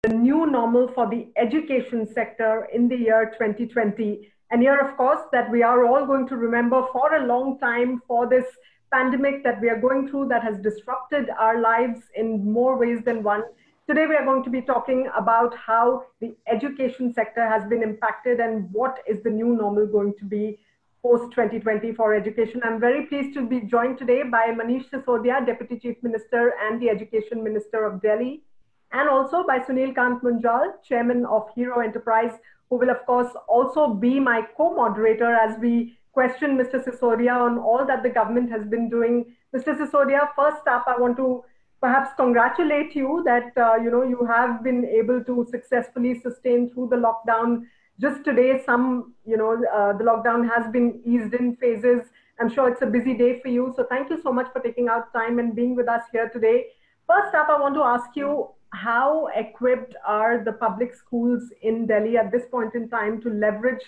the new normal for the education sector in the year 2020. And here, of course, that we are all going to remember for a long time for this pandemic that we are going through that has disrupted our lives in more ways than one. Today, we are going to be talking about how the education sector has been impacted and what is the new normal going to be post 2020 for education. I'm very pleased to be joined today by Manish Sisodia, Deputy Chief Minister and the Education Minister of Delhi, and also by Sunil Kant Munjal, Chairman of Hero Enterprise, who will of course also be my co-moderator as we question Mr. Sisodia on all that the government has been doing. Mr. Sisodia, first up, I want to perhaps congratulate you that you have been able to successfully sustain through the lockdown. Just today, the lockdown has been eased in phases. I'm sure it's a busy day for you. So thank you so much for taking out time and being with us here today. First up, I want to ask you, how equipped are the public schools in Delhi at this point in time to leverage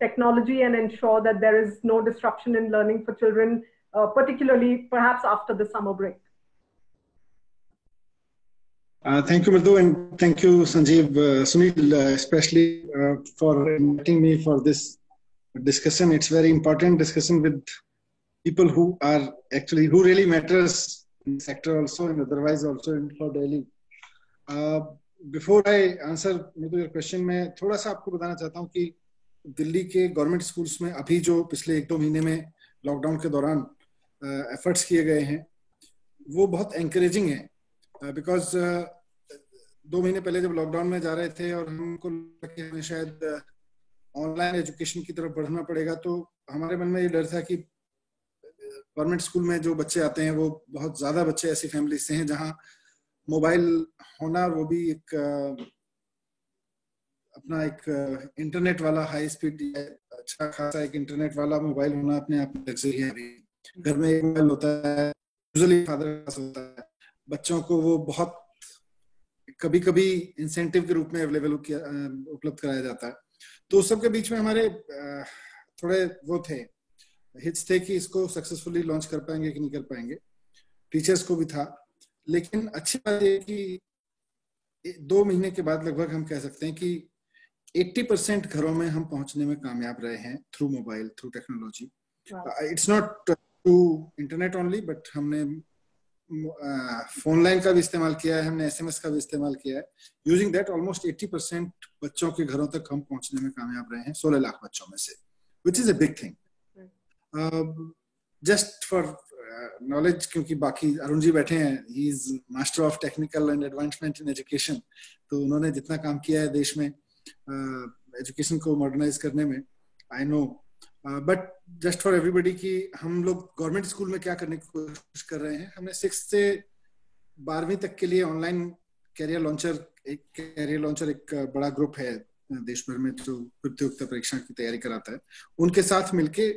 technology and ensure that there is no disruption in learning for children, particularly perhaps after the summer break? Thank you, Madhu, and thank you, Sanjeev, Sunil, especially for inviting me for this discussion. It's very important discussion with people who really matters in the sector also and otherwise also for Delhi. Before I answer your question, मैं थोड़ा सा आपको बताना चाहता हूँ कि दिल्ली के government schools में अभी जो पिछले 1-2 महीने में लॉकडाउन के दौरान एफर्ट्स किए गए हैं वो बहुत एनकरेजिंग है बिकॉज 2 महीने पहले जब लॉकडाउन में जा रहे थे और हमको लगा कि हमें शायद ऑनलाइन एजुकेशन की तरफ बढ़ना पड़ेगा तो हमारे मन में ये डर था कि गवर्नमेंट स्कूल में जो बच्चे आते हैं वो बहुत ज्यादा बच्चे ऐसी फैमिली से हैं जहाँ मोबाइल होना वो भी अपना एक इंटरनेट वाला हाई स्पीड अच्छा खासा एक इंटरनेट वाला मोबाइल होना अपने आप में लग्जरी है। अभी घर में एक मोबाइल होता है, यूजुअली फादर के पास होता है, बच्चों को वो बहुत कभी कभी इंसेंटिव के रूप में उपलब्ध कराया जाता है। तो उस सब के बीच में हमारे थोड़े वो थे हिट्स थे कि इसको सक्सेसफुली लॉन्च कर पाएंगे कि नहीं कर पाएंगे। टीचर्स को भी था, लेकिन अच्छी बात है कि 2 महीने के बाद लगभग हम कह सकते हैं कि 80% घरों में हम पहुंचने में कामयाब रहे हैं through mobile, through technology. It's not through internet only, but हमने फोन लाइन का भी इस्तेमाल किया है, हमने SMS का भी इस्तेमाल किया है। यूजिंग दैट ऑलमोस्ट 80% बच्चों के घरों तक हम पहुंचने में कामयाब रहे हैं 16 लाख बच्चों में से, which is a big thing. Just for knowledge, क्योंकि बाकी अरुण जी बैठे हैं, he is master of technical and advancement in education, तो उन्होंने जितना काम किया है देश में एजुकेशन को मॉडर्नाइज करने में, I know. But just for everybody कि हम लोग गवर्नमेंट स्कूल में क्या करने की कोशिश कर रहे हैं, हमने 6 से 12वीं तक के लिए ऑनलाइन कैरियर लॉन्चर एक बड़ा ग्रुप है देश भर में जो प्रतियोगिता परीक्षा की तैयारी कराता है, उनके साथ मिलके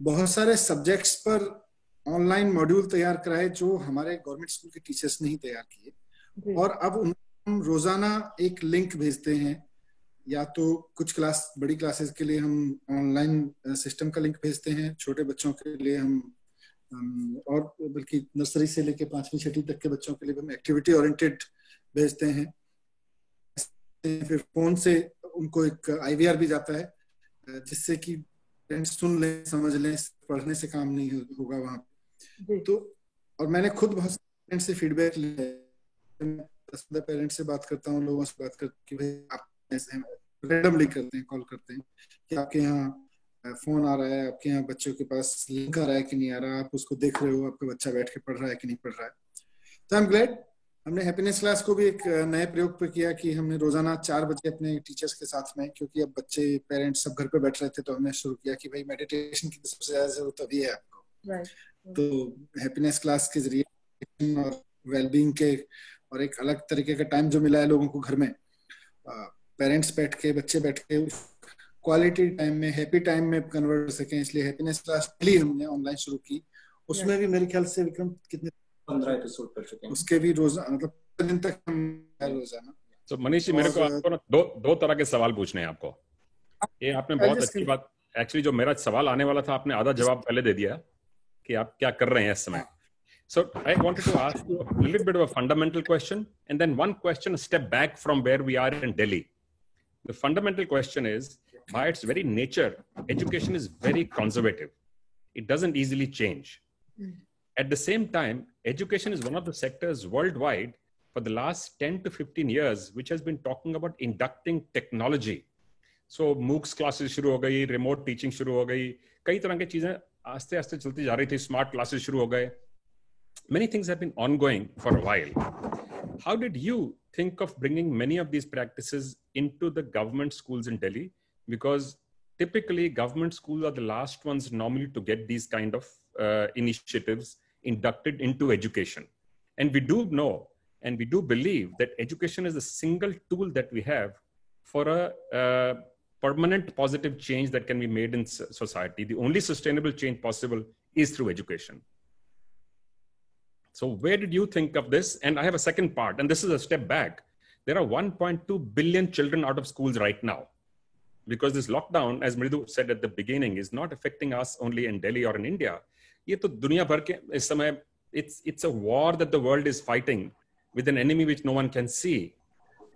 बहुत सारे सब्जेक्ट्स पर ऑनलाइन मॉड्यूल तैयार कराए जो हमारे गवर्नमेंट स्कूल के टीचर्स ने ही तैयार किए। और अब हम रोजाना एक लिंक भेजते हैं, या तो कुछ बड़ी क्लासेस के लिए हम ऑनलाइन सिस्टम का लिंक भेजते हैं, छोटे बच्चों के लिए हम और बल्कि नर्सरी से लेके 5वीं 6वीं तक के बच्चों के लिए हम एक्टिविटी ओरिएंटेड भेजते हैं। फिर फोन से उनको एक IVR भी जाता है जिससे कि पेरेंट्स सुन लें, समझ लें, पढ़ने से काम नहीं होगा वहां पे। तो और मैंने खुद बहुत पेरेंट्स से फीडबैक लिया है, पेरेंट्स से बात करता हूँ, लोगों से बात करके कि भाई आप रैंडमली करते हैं, कॉल करते हैं कि आपके यहाँ फोन आ रहा है, आपके यहाँ बच्चों के पास लिंक आ रहा है कि नहीं आ रहा, आप उसको देख रहे हो, आपका बच्चा बैठ के पढ़ रहा है कि नहीं पढ़ रहा है। तो आई एम ग्लैड हमने हैप्पीनेस क्लास को भी एक नए प्रयोग पे किया कि हमने रोजाना 4 बजे अपने टीचर्स के साथ में, क्योंकि अब बच्चे पेरेंट्स सब घर पे बैठ रहे थे, तो हमने शुरू किया कि भाई मेडिटेशन की सबसे ज्यादा जरूरत अभी है आपको। तो हैप्पीनेस क्लास के जरिए और वेलबींग के और एक अलग तरीके का टाइम जो मिला है लोगों को घर में, पेरेंट्स बैठ के, बच्चे बैठ के क्वालिटी टाइम में, हैप्पी टाइम में कन्वर्ट कर सकें, इसलिए हैप्पीनेस क्लास हमने ऑनलाइन शुरू की। उसमें भी मेरे ख्याल से विक्रम कितने 15 एपिसोड कर चुके हैं, उसके भी रोजाना मतलब दिन तक हम रोजाना। तो मनीष जी, मेरे को आपको ना दो तरह के सवाल पूछने हैं आपको। ये आपने बहुत अच्छी बात, एक्चुअली जो मेरा सवाल आने वाला था आपने आधा जवाब पहले दे दिया कि आप क्या कर रहे हैं इस समय। So I wanted to ask you a little bit of a fundamental question, and then one question a step back from where we are in Delhi. The fundamental question is, by its very nature, education is very conservative. It doesn't easily change. At the same time, education is one of the sectors worldwide for the last 10 to 15 years, which has been talking about inducting technology. So MOOCs classes शुरू हो गई, remote teaching शुरू हो गई, कई तरह की चीजें आस्ते आस्ते चलती जा रही थी, smart classes शुरू हो गए. Many things have been ongoing for a while. How did you think of bringing many of these practices into the government schools in Delhi? Because typically government schools are the last ones normally to get these kind of initiatives inducted into education. And we do know, and we do believe that education is the single tool that we have for a permanent positive change that can be made in society. The only sustainable change possible is through education. So where did you think of this? And I have a second part, and this is a step back. There are 1.2 billion children out of schools right now, because this lockdown, as Mridu said at the beginning, is not affecting us only in Delhi or in India. ये तो दुनिया भर के इस समय it's a war that the world is fighting with an enemy which no one can see.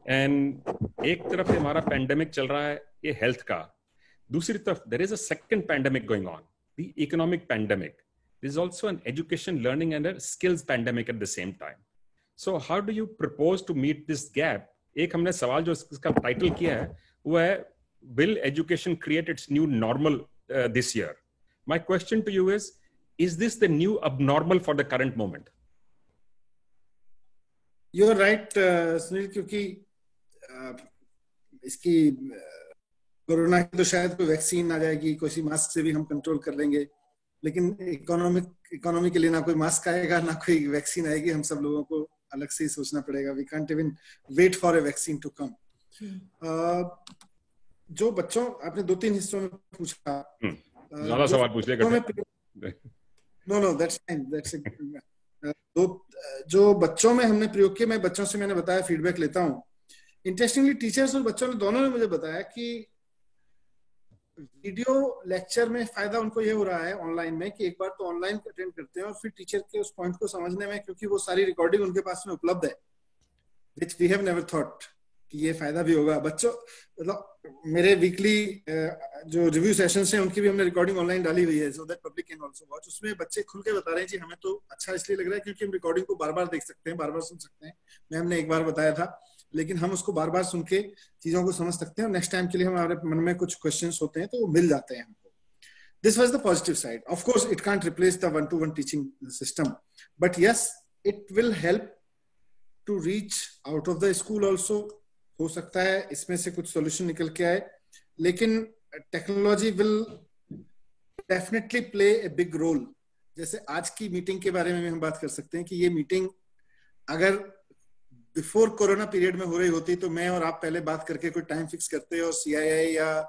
And एक तरफ हमारा pandemic चल रहा है ये health का, दूसरी तरफ there is a second pandemic going on, the economic pandemic. There is also an education, learning, and a skills pandemic at the same time. So how do you propose to meet this gap? एक हमने सवाल जो इसका title किया है वो है, will education create its new normal this year? My question to you is this the new abnormal for the current moment? You're right, Sunil, क्योंकि इसकी कोरोना की तो शायद कोई वैक्सीन आ जाएगी, कोई मास्क से भी हम कंट्रोल कर लेंगे, लेकिन इकोनॉमी के लिए ना कोई मास्क आएगा ना कोई वैक्सीन आएगी. हम सब लोगों को अलग से ही सोचना पड़ेगा. We can't even wait for a vaccine to come. जो बच्चों आपने 2-3 हिस्सों में पूछा, ज़्यादा सवाल पूछ लिया. No, that's fine. That's it. जो बच्चों में हमने प्रयोग किया, मैं बच्चों से मैंने बताया फीडबैक लेता हूँ. इंटरेस्टिंगली टीचर्स और बच्चों ने दोनों ने मुझे बताया कि वीडियो लेक्चर में फायदा उनको ये हो रहा है ऑनलाइन में कि एक बार तो ऑनलाइन अटेंड करते हैं और फिर टीचर के उस पॉइंट को समझने में, क्योंकि वो सारी रिकॉर्डिंग उनके पास में उपलब्ध है, which we have never thought कि ये फायदा भी होगा. बच्चों मतलब मेरे वीकली जो रिव्यू सेशंस हैं उनकी भी हमने रिकॉर्डिंग ऑनलाइन डाली हुई है, so that public can also watch. उसमें बच्चे खुल के बता रहे हैं जी हमें तो अच्छा इसलिए लग रहा है क्योंकि हम रिकॉर्डिंग को बार-बार देख सकते हैं, बार-बार सुन सकते हैं. मैं हमने एक बार बताया था, लेकिन हम उसको बार-बार सुन के चीजों को समझ सकते हैं और नेक्स्ट टाइम के लिए हमारे मन में कुछ क्वेश्चंस होते हैं तो वो मिल जाते हैं हमको. This was the positive side. Of course, it can't replace the one-to-one teaching system, but yes, it will help to reach out of the school also. हो सकता है इसमें से कुछ सॉल्यूशन निकल के आए, लेकिन technology will definitely play a big role. जैसे आज की मीटिंग के बारे में भी हम बात कर सकते हैं कि ये मीटिंग अगर बिफोर कोरोना पीरियड में हो रही होती तो मैं और आप पहले बात करके कोई टाइम फिक्स करते और CII या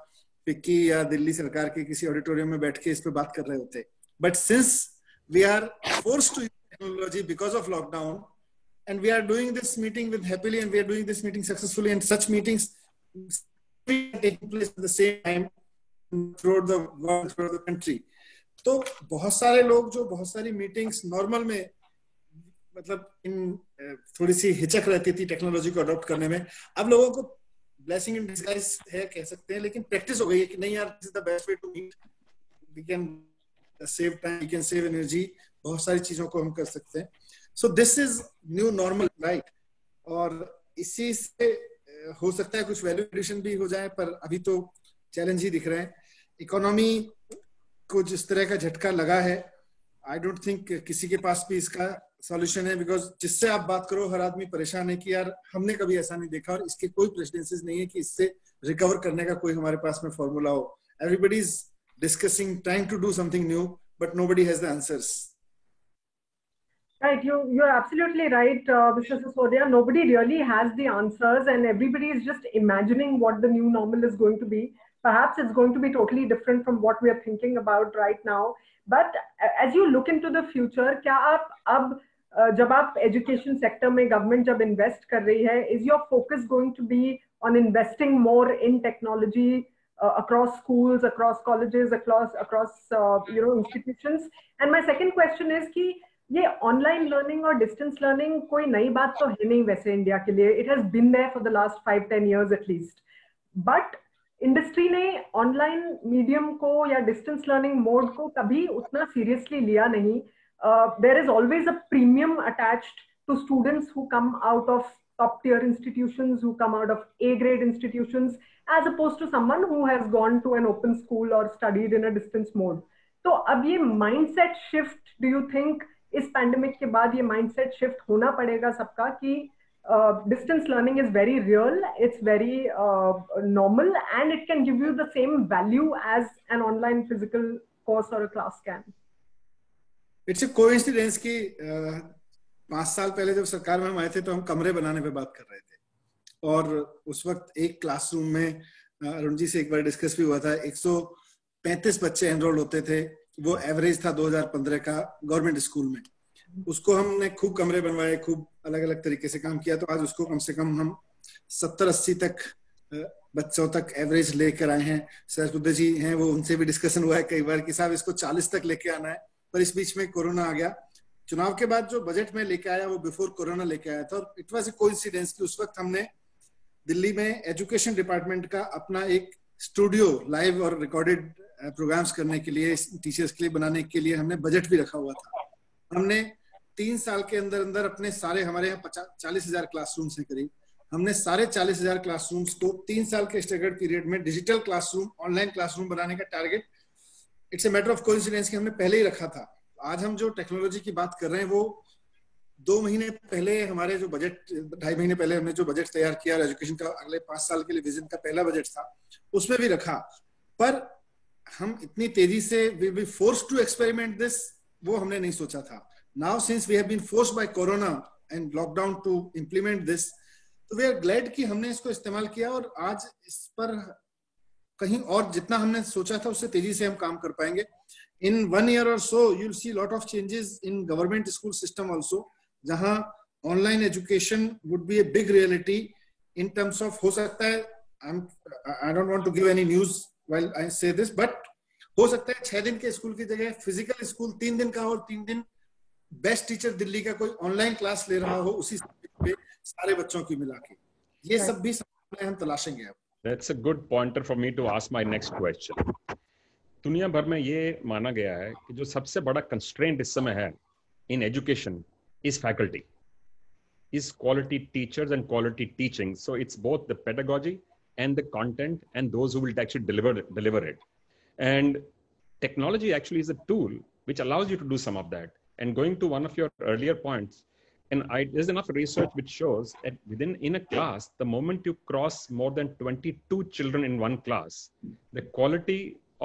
फिक्की या दिल्ली सरकार के किसी ऑडिटोरियम में बैठ के इस पे बात कर रहे होते. But since we are forced to use technology because of lockdown, and we are doing this meeting with happily, and we are doing this meeting successfully, and such meetings taking place at the same time throughout the world, throughout the country. तो बहुत सारे लोग जो बहुत सारी meetings normal में मतलब इन थोड़ी सी हिचक रहती थी टेक्नोलॉजी को अडॉप्ट करने में, अब लोगों को ब्लेसिंग इन डिस्गाइज है कह सकते हैं, लेकिन प्रैक्टिस हो गई है कि नहीं यार, this is the best way to meet, we can save time, we can save energy, बहुत सारी चीजों को हम कर सकते हैं. So this is new normal, right? और इसी से हो सकता है कुछ वैल्यू एडिशन भी हो जाए, पर अभी तो चैलेंज ही दिख रहे हैं. इकोनॉमी को जिस तरह का झटका लगा है, आई डोंट थिंक किसी के पास भी इसका सॉल्यूशन है, बिकॉज जिससे आप बात करो हर आदमी परेशान है कि यार हमने कभी ऐसा नहीं देखा और इसके कोई प्रेसिडेंसीज नहीं है कि इससे रिकवर करने का कोई हमारे पास में फॉर्मूला हो. Everybody is discussing, trying to do something new, but nobody has the answers. Right, you're absolutely right, Mr. Sisodia. Nobody really has the answers, and everybody is just imagining what the new normal is going to be. Perhaps it's going to be totally different from what we are thinking about right now. But as you look into the future, क्या आप अब जब आप education sector में government जब invest कर रही है, is your focus going to be on investing more in technology across schools, across colleges, across institutions? And my second question is कि ये ऑनलाइन लर्निंग और डिस्टेंस लर्निंग कोई नई बात तो है नहीं वैसे इंडिया के लिए. It has been there for the last 5-10 years at least. But industry ने ऑनलाइन मीडियम को या डिस्टेंस लर्निंग मोड को कभी उतना सीरियसली लिया नहीं. There is always a premium attached to students who come out of top tier institutions, who come out of A grade institutions, as opposed to someone who has gone to an open school or studied in a distance mode. तो अब ये mindset shift, do you think इस pandemic के बाद ये mindset shift होना पड़ेगा सबका कि distance learning is very real, it's very normal, and it can give you the same value as an online physical course or a class can? It's a coincidence कि 5 साल पहले जब सरकार में हम आए थे तो हम कमरे बनाने पे बात कर रहे थे और उस वक्त एक क्लासरूम में अरुण जी से एक बार डिस्कस भी हुआ था 135 बच्चे एनरोल होते थे. वो एवरेज था 2015 का गवर्नमेंट स्कूल में. उसको हमने खूब कमरे बनवाए, खूब अलग अलग तरीके से काम किया, तो आज उसको कम से कम हम 70-80 तक बच्चों तक एवरेज लेकर आए हैं. सरस्वती जी हैं, वो उनसे भी डिस्कशन हुआ है कई बार कि साहब इसको 40 तक लेके आना है. पर इस बीच में कोरोना आ गया. चुनाव के बाद जो बजट में लेके आया वो बिफोर कोरोना लेके आया था. और इट वाज अ कोइंसिडेंस कि उस वक्त हमने दिल्ली में एजुकेशन डिपार्टमेंट का अपना एक स्टूडियो लाइव और रिकॉर्डेड प्रोग्राम्स करने के लिए, टीचर्स के लिए बनाने के लिए हमने बजट भी रखा हुआ था. हमने 3 साल के अंदर अंदर अपने सारे, हमारे यहाँ 40,000 क्लासरूम्स हैं करीब, हमने सारे 40,000 क्लासरूम्स को 3 साल के स्टैगर्ड पीरियड में डिजिटल क्लासरूम, ऑनलाइन क्लासरूम बनाने का target, it's a matter of coincidence कि हमने पहले ही रखा था. आज हम जो टेक्नोलॉजी की बात कर रहे हैं वो 2 महीने पहले, हमारे जो बजट 2.5 महीने पहले हमने जो बजट तैयार किया एजुकेशन का अगले 5 साल के लिए, विजन का पहला बजट था, उसमें भी रखा. पर हम इतनी तेजी से we be forced to experiment this, वो हमने नहीं सोचा था. Now since we have been forced by corona and lockdown to implement this, तो वी आर ग्लैड कि हमने इसको इस्तेमाल किया और आज इस पर कहीं और जितना हमने सोचा था उससे तेजी से हम काम कर पाएंगे. In 1 year or so, you'll see a lot of changes in government school system also, जहाँ online education would be a big reality in terms of, हो सकता है, I don't want to give any news while I say this, but हो सकता है 6 दिन के school की जगह फिजिकल स्कूल 3 दिन का हो और 3 दिन बेस्ट टीचर दिल्ली का कोई ऑनलाइन क्लास ले रहा हो उसी पे सारे बच्चों की मिला के. ये सब भी हम तलाशेंगे. That's a good pointer for me to ask my next question. दुनिया भर में ये माना गया है कि जो सबसे बड़ा कंस्ट्रेंट इस समय है in education is faculty, is quality teachers and quality teaching. So it's both the pedagogy and the content and those who will actually deliver it. And technology actually is a tool which allows you to do some of that. And going to one of your earlier points, and there's enough research which shows that in a class, the moment you cross more than 22 children in one class, the quality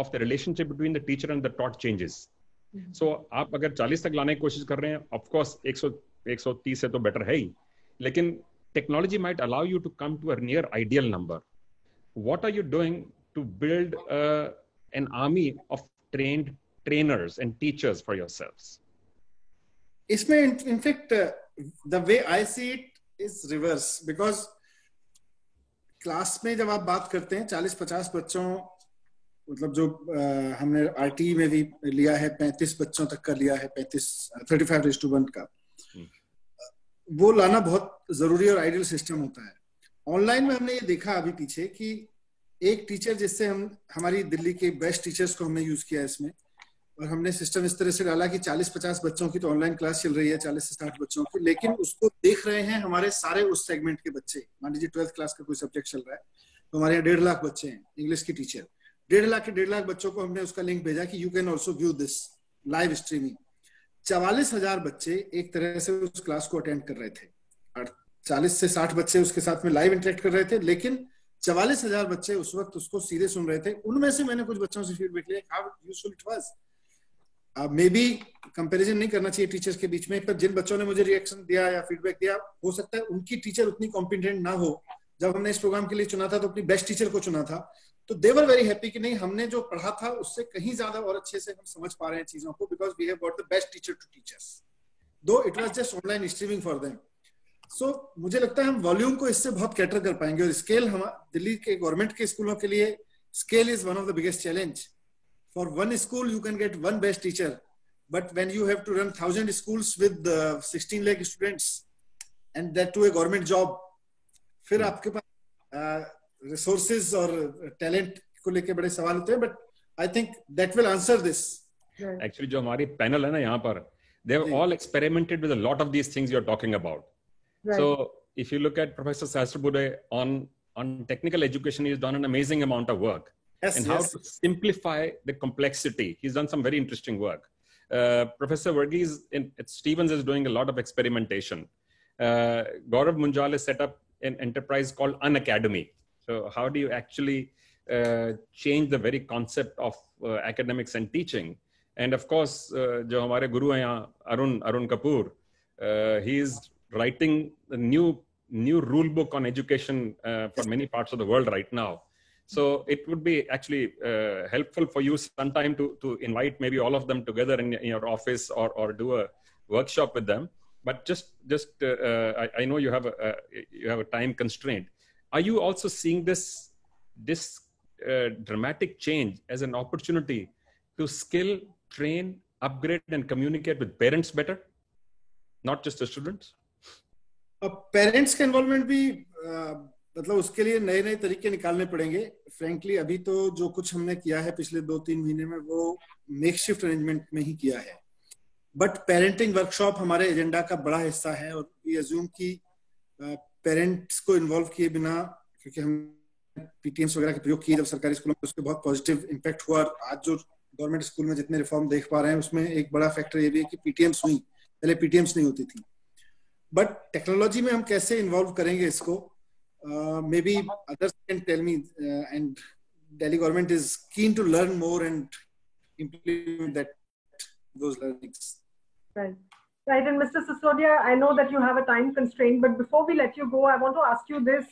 of the relationship between the teacher and the taught changes. So आप अगर 40 तक लाने की कोशिश कर रहे हैं, of course 130 से तो better है ही, लेकिन technology might allow you to come to a near ideal number. What are you doing to build an army of trainers and teachers for yourselves? इसमें in fact the way I see it is reverse, because class में जब आप बात करते हैं 40-50 बच्चों, मतलब जो हमने आरटी में भी लिया है 35 बच्चों तक का लिया है, 35:1 का, वो लाना बहुत जरूरी और आइडियल सिस्टम होता है. ऑनलाइन में हमने ये देखा अभी पीछे कि एक टीचर, जिससे हम हमारी दिल्ली के बेस्ट टीचर्स को हमने यूज किया इसमें, और हमने सिस्टम इस तरह से डाला कि 40-50 बच्चों की तो ऑनलाइन क्लास चल रही है, 40 से 60 बच्चों की, लेकिन उसको देख रहे हैं हमारे सारे उस सेगमेंट के बच्चे. मान लीजिए 12th क्लास का कोई सब्जेक्ट चल रहा है तो हमारे यहाँ 1.5 लाख बच्चे हैं इंग्लिश की टीचर. 1.5 लाख के 1.5 लाख बच्चों को हमने उसका लिंक भेजा कि you can also view this live streaming. 44,000 बच्चे एक तरह से उस क्लास को अटेंड कर रहे थे और 40 से 60 बच्चे उसके साथ में लाइव इंटरेक्ट कर रहे थे, लेकिन 44,000 बच्चे उस वक्त उसको सीधे सुन रहे थे. उनमें से मैंने कुछ बच्चों से फीडबैक लिया how useful it was. May be comparison नहीं करना चाहिए टीचर्स के बीच में, पर जिन बच्चों ने मुझे रिएक्शन दिया या फीडबैक दिया, हो सकता है उनकी टीचर उतनी कॉम्पिटेंट ना हो. जब हमने इस प्रोग्राम के लिए चुना था तो अपनी बेस्ट टीचर को चुना था, तो दे वर वेरी हैप्पी कि नहीं, हमने जो पढ़ा था उससे कहीं ज्यादा और अच्छे से हम समझ पा रहे हैं चीजों को, because we have got the best teacher to teach us, though it was just online streaming for them. So मुझे लगता है हम वॉल्यूम को इससे बहुत कैटर कर पाएंगे. और स्केल, हम दिल्ली के गवर्नमेंट के स्कूलों के लिए scale is one of the biggest challenge. For one school you can get one best teacher, but when you have to run 1,000 schools with 16 lakh students and that to a government job, फिर आपके पास resources और talent को लेके बड़े सवाल होते हैं, but I think that will answer this. Actually, जो हमारी panel है ना यहाँ पर, they have all experimented with a lot of these things you're talking about. Right. So if you look at Professor Sahasrabudhe on technical education, he's done an amazing amount of work. Yes, and how to simplify the complexity. He's done some very interesting work. Professor Verghese at Stevens is doing a lot of experimentation. Gaurav Munjal has set up an enterprise called Unacademy. So how do you actually change the very concept of academics and teaching? And of course, जो हमारे गुरु हैं यहाँ, Arun Kapoor, he is writing a new rule book on education for many parts of the world right now. So it would be actually helpful for you sometime to invite maybe all of them together in your office or do a workshop with them. But I know you have a time constraint. Are you also seeing this dramatic change as an opportunity to skill, train, upgrade, and communicate with parents better, not just the students? Parents का involvement भी मतलब उसके लिए नए नए तरीके निकालने पड़ेंगे. फ्रैंकली अभी तो जो कुछ हमने किया है पिछले 2-3 महीने में वो मेकशिफ्ट अरेंजमेंट में ही किया है, बट पेरेंटिंग वर्कशॉप हमारे एजेंडा का बड़ा हिस्सा है. और वी अज्यूम कि पेरेंट्स को इन्वॉल्व किए बिना, क्योंकि हम पीटीएम्स वगैरह के प्रयोग किए जब सरकारी स्कूलों में, उसके बहुत पॉजिटिव इम्पैक्ट हुआ. आज जो गवर्नमेंट स्कूल में जितने रिफॉर्म देख पा रहे हैं उसमें एक बड़ा फैक्टर ये भी है कि पीटीएम्स हुई, पहले पीटीएम्स नहीं होती थी. बट टेक्नोलॉजी में हम कैसे इन्वॉल्व करेंगे इसको, maybe others can tell me, and Delhi government is keen to learn more and implement those learnings. Right. And Mr. Sisodia, I know that you have a time constraint, but before we let you go, I want to ask you this.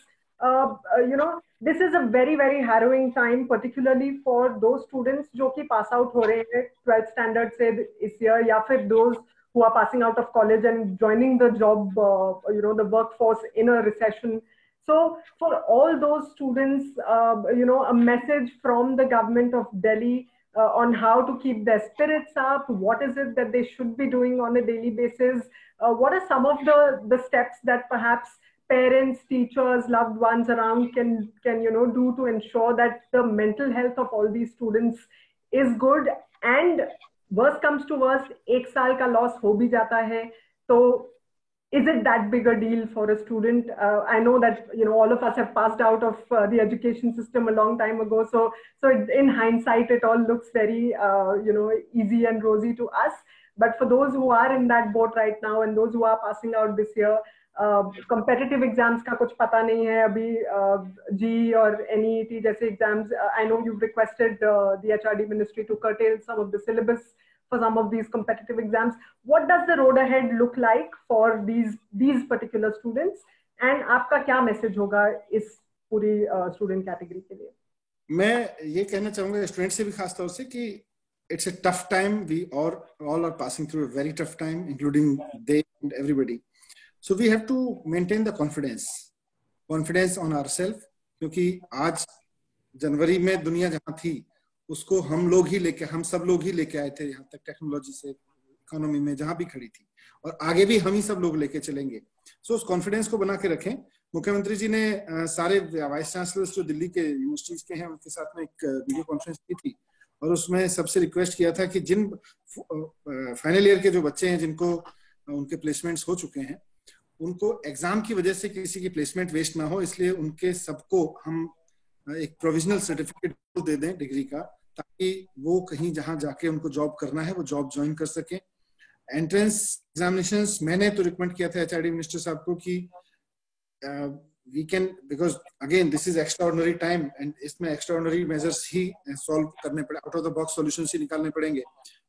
This is a very, very harrowing time, particularly for those students जो कि pass out हो रहे हैं 12th standard से इस year, या फिर those who are passing out of college and joining the job, the workforce in a recession. So for all those students, a message from the government of Delhi on how to keep their spirits up. What is it that they should be doing on a daily basis? What are some of the steps that perhaps parents, teachers, loved ones around can do to ensure that the mental health of all these students is good? And worst comes to worst, एक साल का loss हो भी जाता है, तो is it that big a deal for a student? I know that all of us have passed out of the education system a long time ago, so in hindsight it all looks very easy and rosy to us. But for those who are in that boat right now and those who are passing out this year, competitive exams का कुछ पता नहीं है अभी, GE और NEET जैसे exams. I know you've requested the HRD ministry to curtail some of the syllabus for some of these competitive exams. What does the road ahead look like for these particular students? And आपका क्या message होगा इस पूरी student category के लिए? मैं ये कहना चाहूँगा स्टूडेंट से भी खास तौर से कि it's a tough time. We all are passing through a very tough time, including they and everybody. So we have to maintain the confidence on ourselves, क्योंकि आज जनवरी में दुनिया जहाँ थी उसको हम सब लोग ही लेके आए थे यहाँ तक, टेक्नोलॉजी से इकोनॉमी में जहाँ भी खड़ी थी, और आगे भी हम ही सब लोग लेके चलेंगे. सो उस कॉन्फिडेंस को बना के रखें. मुख्यमंत्री जी ने सारे वाइस चांसलर्स जो दिल्ली के यूनिवर्सिटीज के हैं उनके साथ में एक वीडियो कॉन्फ्रेंस की थी, और उसमें सबसे रिक्वेस्ट किया था कि जिन फाइनल ईयर के जो बच्चे हैं जिनको उनके प्लेसमेंट्स हो चुके हैं, उनको एग्जाम की वजह से किसी की प्लेसमेंट वेस्ट ना हो, इसलिए उनके सबको हम एक प्रोविजनल सर्टिफिकेट दे दें डिग्री का, ताकि वो कहीं जहां जाके उनको जॉब करना है वो जॉब ज्वाइन कर सके. एंट्रेंस एग्जामिनेशंस मैंने तो रिकमेंड किया था एचआरडी मिनिस्टर साहब को कि we can, because again this is extraordinary time and इसमें एक्स्ट्राऑर्डिनरी मेजर्स ही सॉल्व करने पड़े, out of the box solutions ही निकालने पड़ेंगे.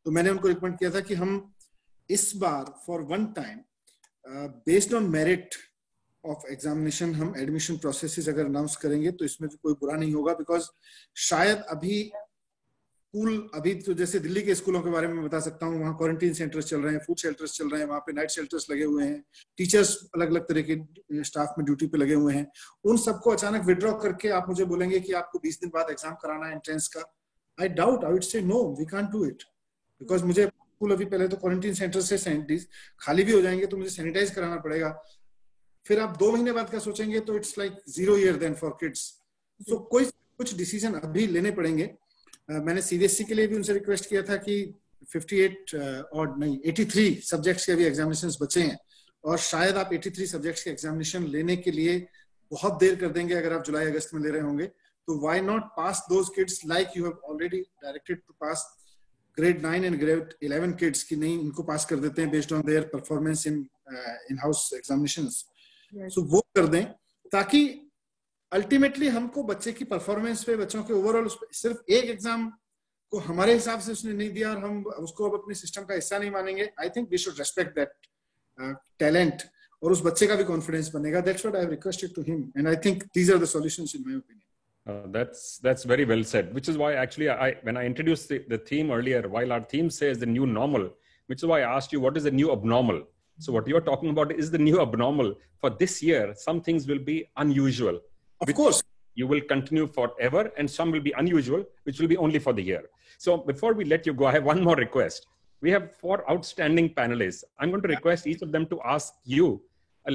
तो मैंने उनको रिकमेंड किया था कि हम इस बार for one time based on merit of examination हम एडमिशन प्रोसेसेस अगर अनाउंस करेंगे तो इसमें भी कोई बुरा नहीं होगा. बिकॉज शायद अभी तो जैसे दिल्ली के स्कूलों के बारे में बता सकता हूँ, वहाँ क्वारंटीन सेंटर्स चल रहे हैं, फूड शेल्टर्स चल रहे हैं, वहाँ पे नाइट शेल्टर्स लगे हुए हैं, टीचर्स अलग अलग तरह के स्टाफ में ड्यूटी पे लगे हुए हैं. उन सबको अचानक विड्रॉ करके आप मुझे बोलेंगे कि आपको 20 दिन बाद एग्जाम कराना है एंट्रेंस का. I doubt, I would say no, we can't do it, because मुझे स्कूल अभी पहले तो क्वारंटीन सेंटर से सैनिटाइज खाली भी हो जाएंगे तो मुझे सैनिटाइज कराना पड़ेगा, फिर आप 2 महीने बाद क्या सोचेंगे, तो it's like 0 year then for kids. So कुछ डिसीजन अभी लेने पड़ेंगे. मैंने सीबीएसई के लिए भी उनसे रिक्वेस्ट किया था कि 58 और नहीं 83 सब्जेक्ट्स के अभी एग्जामिनेशंस बचे हैं, और शायद आप 83 सब्जेक्ट्स के एग्जामिनेशन लेने के लिए बहुत देर कर देंगे अगर आप जुलाई अगस्त में ले रहे होंगे. तो why not pass those kids like you have already directed to pass grade 9 and grade 11 kids की, नहीं इनको पास कर देते हैं based on their performance in house examinations. So वो कर दें ताकि अल्टीमेटली हमको बच्चे की परफॉर्मेंस पे, बच्चों के ओवरऑल, सिर्फ एक एग्जाम को हमारे हिसाब से उसने नहीं दिया और हम उसको अब अपने सिस्टम का हिस्सा नहीं मानेंगे. I think we should respect that talent, और उस बच्चे का भी कॉन्फिडेंस बनेगा. That's what I have requested to him, and I think these are the solutions in my opinion. That's very well said, which is why actually when I introduced the theme earlier, while our theme says the new normal, which is why I asked you what is the new abnormal. So what you're talking about is the new abnormal. For this year, some things will be unusual. Of course. You will continue forever, and some will be unusual, which will be only for the year. So before we let you go, I have one more request. We have 4 outstanding panelists. I'm going to request each of them to ask you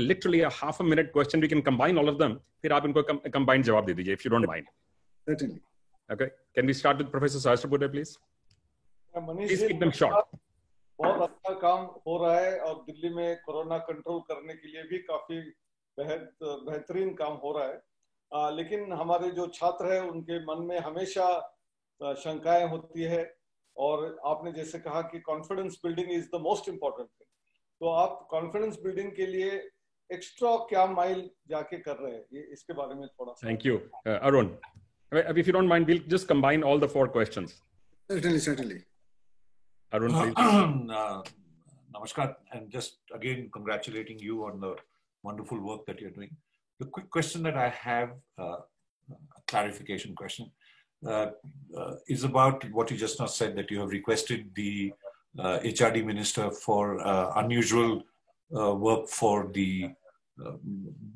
literally a half a minute question. We can combine all of them. फिर आप इनको combined जवाब दे दीजिए, if you don't mind. Certainly. Okay. Can we start with Professor Sahasrabudhe, please? Please keep them short. बहुत अच्छा काम हो रहा है और दिल्ली में कोरोना कंट्रोल करने के लिए भी काफी बेहतरीन काम हो रहा है. लेकिन हमारे जो छात्र हैं उनके मन में हमेशा शंकाएं होती है, और आपने जैसे कहा कि confidence building is the most important thing. तो आप कॉन्फिडेंस बिल्डिंग के लिए एक्स्ट्रा क्या माइल जाके कर रहे हैं, ये इसके बारे में थोड़ा सा. Thank you. Arun, if you don't mind, we'll just combine all the 4 questions. Certainly. Arun, please. Namaskar, and just again congratulating you on the wonderful work that you're doing. The quick question that I have, a clarification question, is about what you just now said, that you have requested the HRD minister for unusual work for the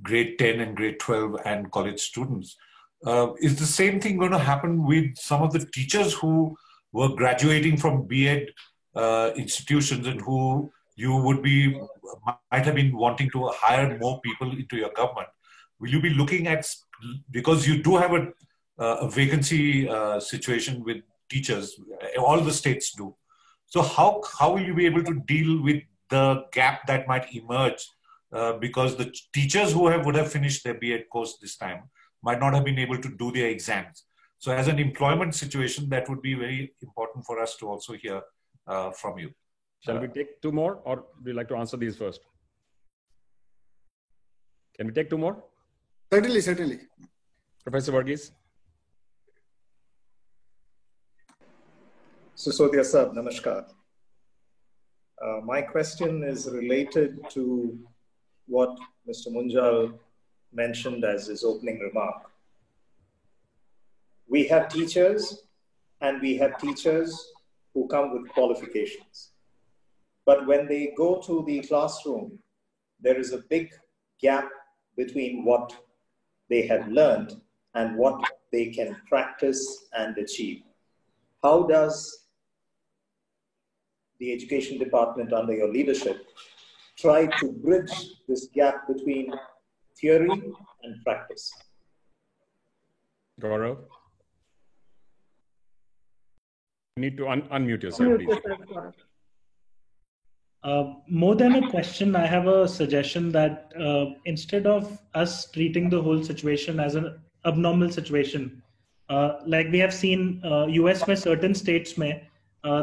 grade 10 and grade 12 and college students. Is the same thing going to happen with some of the teachers who were graduating from B.Ed institutions and who you might have been wanting to hire more people into your government? Will you be looking at, because you do have a vacancy situation with teachers, all the states do. So how will you be able to deal with the gap that might emerge because the teachers who would have finished their B.Ed course this time might not have been able to do their exams? So as an employment situation, that would be very important for us to also hear from you. Shall we take 2 more, or would you like to answer these first? Can we take 2 more? Certainly. Professor Varghese. Sisodia sir, namaskar. My question is related to what Mr. Munjal mentioned as his opening remark. We have teachers, and we have teachers who come with qualifications. But when they go to the classroom, there is a big gap between what they have learned and what they can practice and achieve. How does the education department under your leadership try to bridge this gap between theory and practice? Gaurav? You need to unmute yourself, please. More than a question, I have a suggestion that instead of us treating the whole situation as an abnormal situation, like we have seen US में certain states में,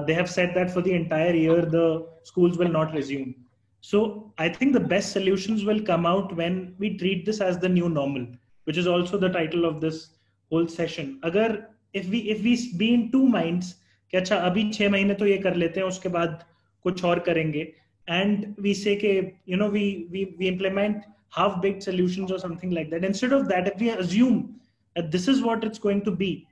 they have said that for the entire year, the schools will not resume. So I think the best solutions will come out when we treat this as the new normal, which is also the title of this whole session. If we be in 2 minds, कि अच्छा अभी 6 महीने तो ये कर लेते हैं, उसके बाद कुछ और करेंगे, and we say कि we implement half-baked solutions or something like that. Instead of that, if we assume that this is what it's going to be,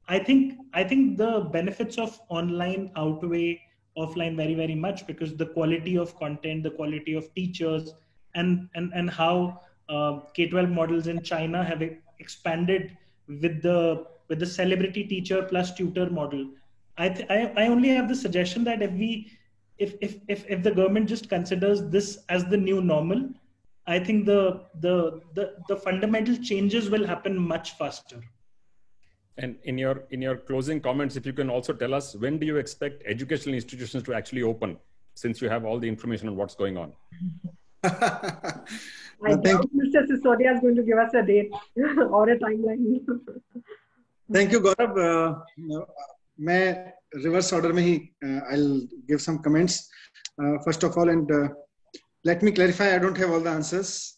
I think the benefits of online outweigh offline very, very much, because the quality of content, the quality of teachers, and how K-12 models in China have expanded with the celebrity teacher plus tutor model. I only have the suggestion that if we if the government just considers this as the new normal, I think the fundamental changes will happen much faster. And in your closing comments, if you can also tell us, when do you expect educational institutions to actually open, since you have all the information on what's going on? I doubt Mr. Sisodia is going to give us a date or a timeline. Thank you, Gaurav. मैं reverse order में ही I'll give some comments. First of all, and let me clarify, I don't have all the answers,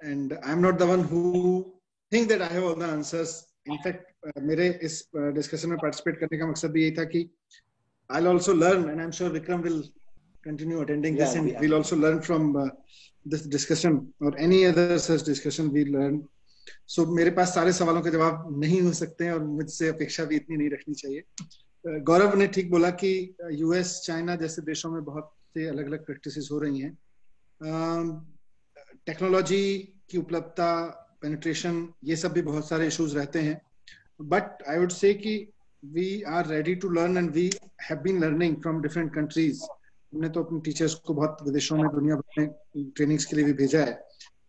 and I'm not the one who think that I have all the answers. In fact, मेरे इस discussion में participate करने का मकसद भी यही था कि I'll also learn, and I'm sure Vikram will continue attending this, and we'll also learn from this discussion or any other such discussion we learn. So मेरे पास सारे सवालों के जवाब नहीं हो सकते हैं और मुझसे अपेक्षा भी इतनी नहीं रखनी चाहिए। गौरव ने ठीक बोला कि यूएस, चाइना जैसे देशों में बहुत से अलग-अलग प्रैक्टिसेस हो रही हैं। टेक्नोलॉजी की उपलब्धता, पेनिट्रेशन, ये सब भी बहुत सारे इश्यूज रहते हैं। बट आई वुड से कि we are ready to learn and we have been learning from different countries. हमने तो अपने टीचर्स को बहुत विदेशों में, दुनिया भर में ट्रेनिंग्स के लिए भी भेजा है।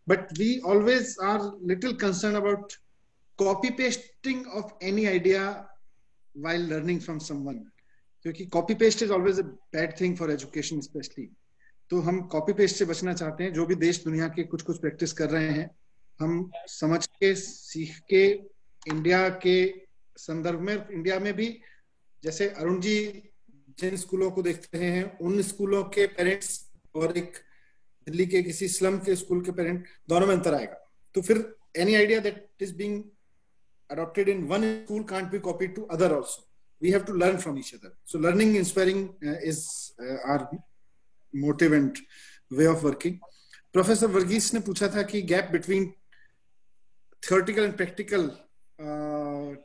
But we always are little concerned about copy pasting of any idea while learning from someone, क्योंकि copy paste is always a bad thing for education especially. तो हम copy paste से बचना चाहते हैं। जो भी देश दुनिया के कुछ प्रैक्टिस कर रहे हैं, हम समझ के, सीख के, इंडिया के संदर्भ में, इंडिया में भी जैसे अरुण जी जिन स्कूलों को देखते हैं, उन स्कूलों के पेरेंट्स और एक दिल्ली के किसी स्लम के स्कूल के पेरेंट, दोनों में अंतर आएगा। तो फिर any idea that is being adopted in one school can't be copied to other also. We have to learn from each other. So learning, inspiring is our motive and way of working. Professor Varghese ने पूछा था कि gap between theoretical and practical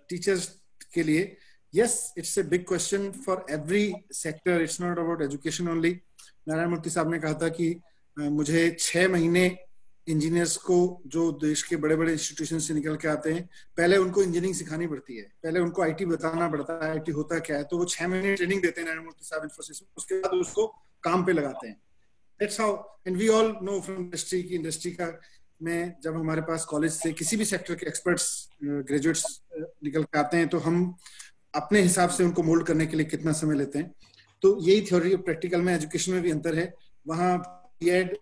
teachers के लिए, yes, it's a big question for every sector. It's not about education only. Narayan मूर्ति साहब ने कहा था कि मुझे 6 महीने इंजीनियर्स को जो देश के बड़े बड़े इंस्टीट्यूशन से निकल के आते हैं, पहले उनको इंजीनियरिंग सिखानी पड़ती है, पहले उनको आईटी बताना पड़ता है, आईटी होता क्या है। तो वो 6 महीने ट्रेनिंग देते हैं नारायण मूर्ति साहब इन्फोसिस में, उसके बाद उसको काम पे लगाते हैं। That's how, and we all know from industry की इंडस्ट्री का में जब हमारे पास कॉलेज से किसी भी सेक्टर के एक्सपर्ट्स, ग्रेजुएट्स निकल के आते हैं, तो हम अपने हिसाब से उनको मोल्ड करने के लिए कितना समय लेते हैं। तो यही थ्योरी और प्रैक्टिकल में, एजुकेशन में भी अंतर है। वहाँ बीएड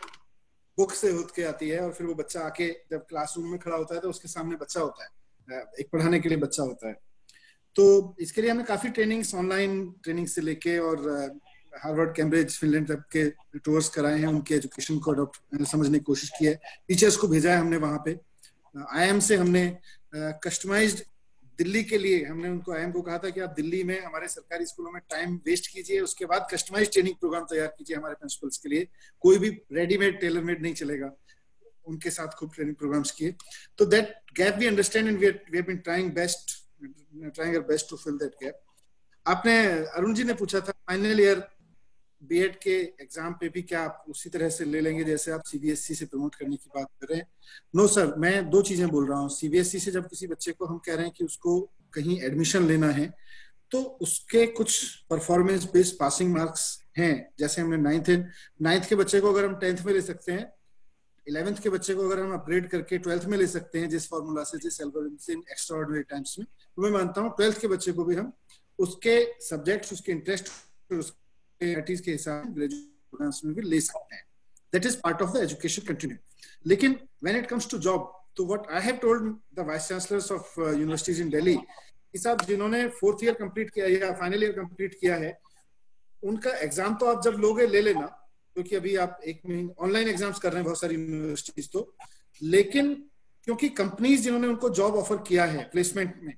बुक से होत के आती है और फिर वो बच्चा आके जब क्लासरूम में खड़ा होता है तो उसके सामने बच्चा होता है, एक पढ़ाने के लिए बच्चा होता है। तो इसके लिए हमने काफी ट्रेनिंग्स, ऑनलाइन ट्रेनिंग से लेके और हार्वर्ड, कैम्ब्रिज, फिनलैंड तक के टूर्स कराए हैं, उनके एजुकेशन को अडॉप्ट समझने की कोशिश की है। टीचर्स को भेजा है हमने वहां पे। आईएम से हमने कस्टमाइज्ड दिल्ली के लिए, हमने उनको, आईएम को कहा था कि आप दिल्ली में हमारे सरकारी स्कूलों में टाइम वेस्ट कीजिए, उसके बाद कस्टमाइज्ड ट्रेनिंग प्रोग्राम तैयार कीजिए हमारे प्रिंसिपल्स के लिए। कोई भी रेडीमेड, टेलर मेड नहीं चलेगा। उनके साथ खूब ट्रेनिंग प्रोग्राम्स किए। तो that gap we understand and we have been trying our best to fill that gap. आपने, अरुण जी ने पूछा था फाइनल ईयर बीएड के एग्जाम पे भी क्या आप उसी तरह से ले लेंगे जैसे आप सीबीएसई से प्रमोट करने की बात कर रहे हैं? नो सर, मैं 2 चीजें बोल रहा हूँ। सीबीएसई से जब किसी बच्चे को हम कह रहे हैं कि उसको कहीं एडमिशन लेना है, तो उसके कुछ परफॉर्मेंस बेस्ड पासिंग मार्क्स हैं। जैसे हमने 9th के बच्चे को अगर हम 10th में ले सकते हैं, 11th के बच्चे को अगर हम अपग्रेड करके 12th में ले सकते हैं जिस फॉर्मूला से, जिस एल्गोरिथम से, एक्स्ट्राऑर्डिनरी टाइम्स में, तो मैं मानता हूँ 12th के बच्चे को भी हम उसके सब्जेक्ट्स, उसके इंटरेस्ट, के हिसाब ग्रेजुएट में भी ले सकते हैं। That is part of the education continue. लेकिन when it comes to job, तो what I have told the vice chancellors of universities in Delhi, कि साहब जिन्होंने 4th ईयर कंप्लीट किया या फाइनल ईयर कंप्लीट किया है, उनका एग्जाम तो आप जब लोगे ले लेना, क्योंकि अभी आप 1 महीने ऑनलाइन एग्जाम्स कर रहे हैं बहुत सारी यूनिवर्सिटीज तो। लेकिन क्योंकि कंपनीज जिन्होंने उनको जॉब ऑफर किया है प्लेसमेंट में,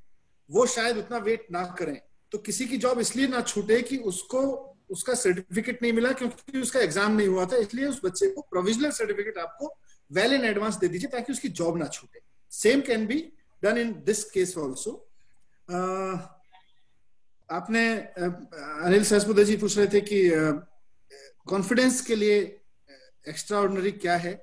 वो शायद उतना वेट ना करें, तो किसी की जॉब इसलिए ना छूटे कि उसको उसका सर्टिफिकेट नहीं मिला क्योंकि उसका एग्जाम नहीं हुआ था, इसलिए उस बच्चे को प्रोविजनल सर्टिफिकेट आपको वेल इन एडवांस दे दीजिए ताकि उसकी जॉब ना छूटे। Same can be done in this case also. आपने अनिल सहस्पुदे जी पूछ रहे थे कि कॉन्फिडेंस के लिए एक्स्ट्रा ऑर्डिनरी क्या है।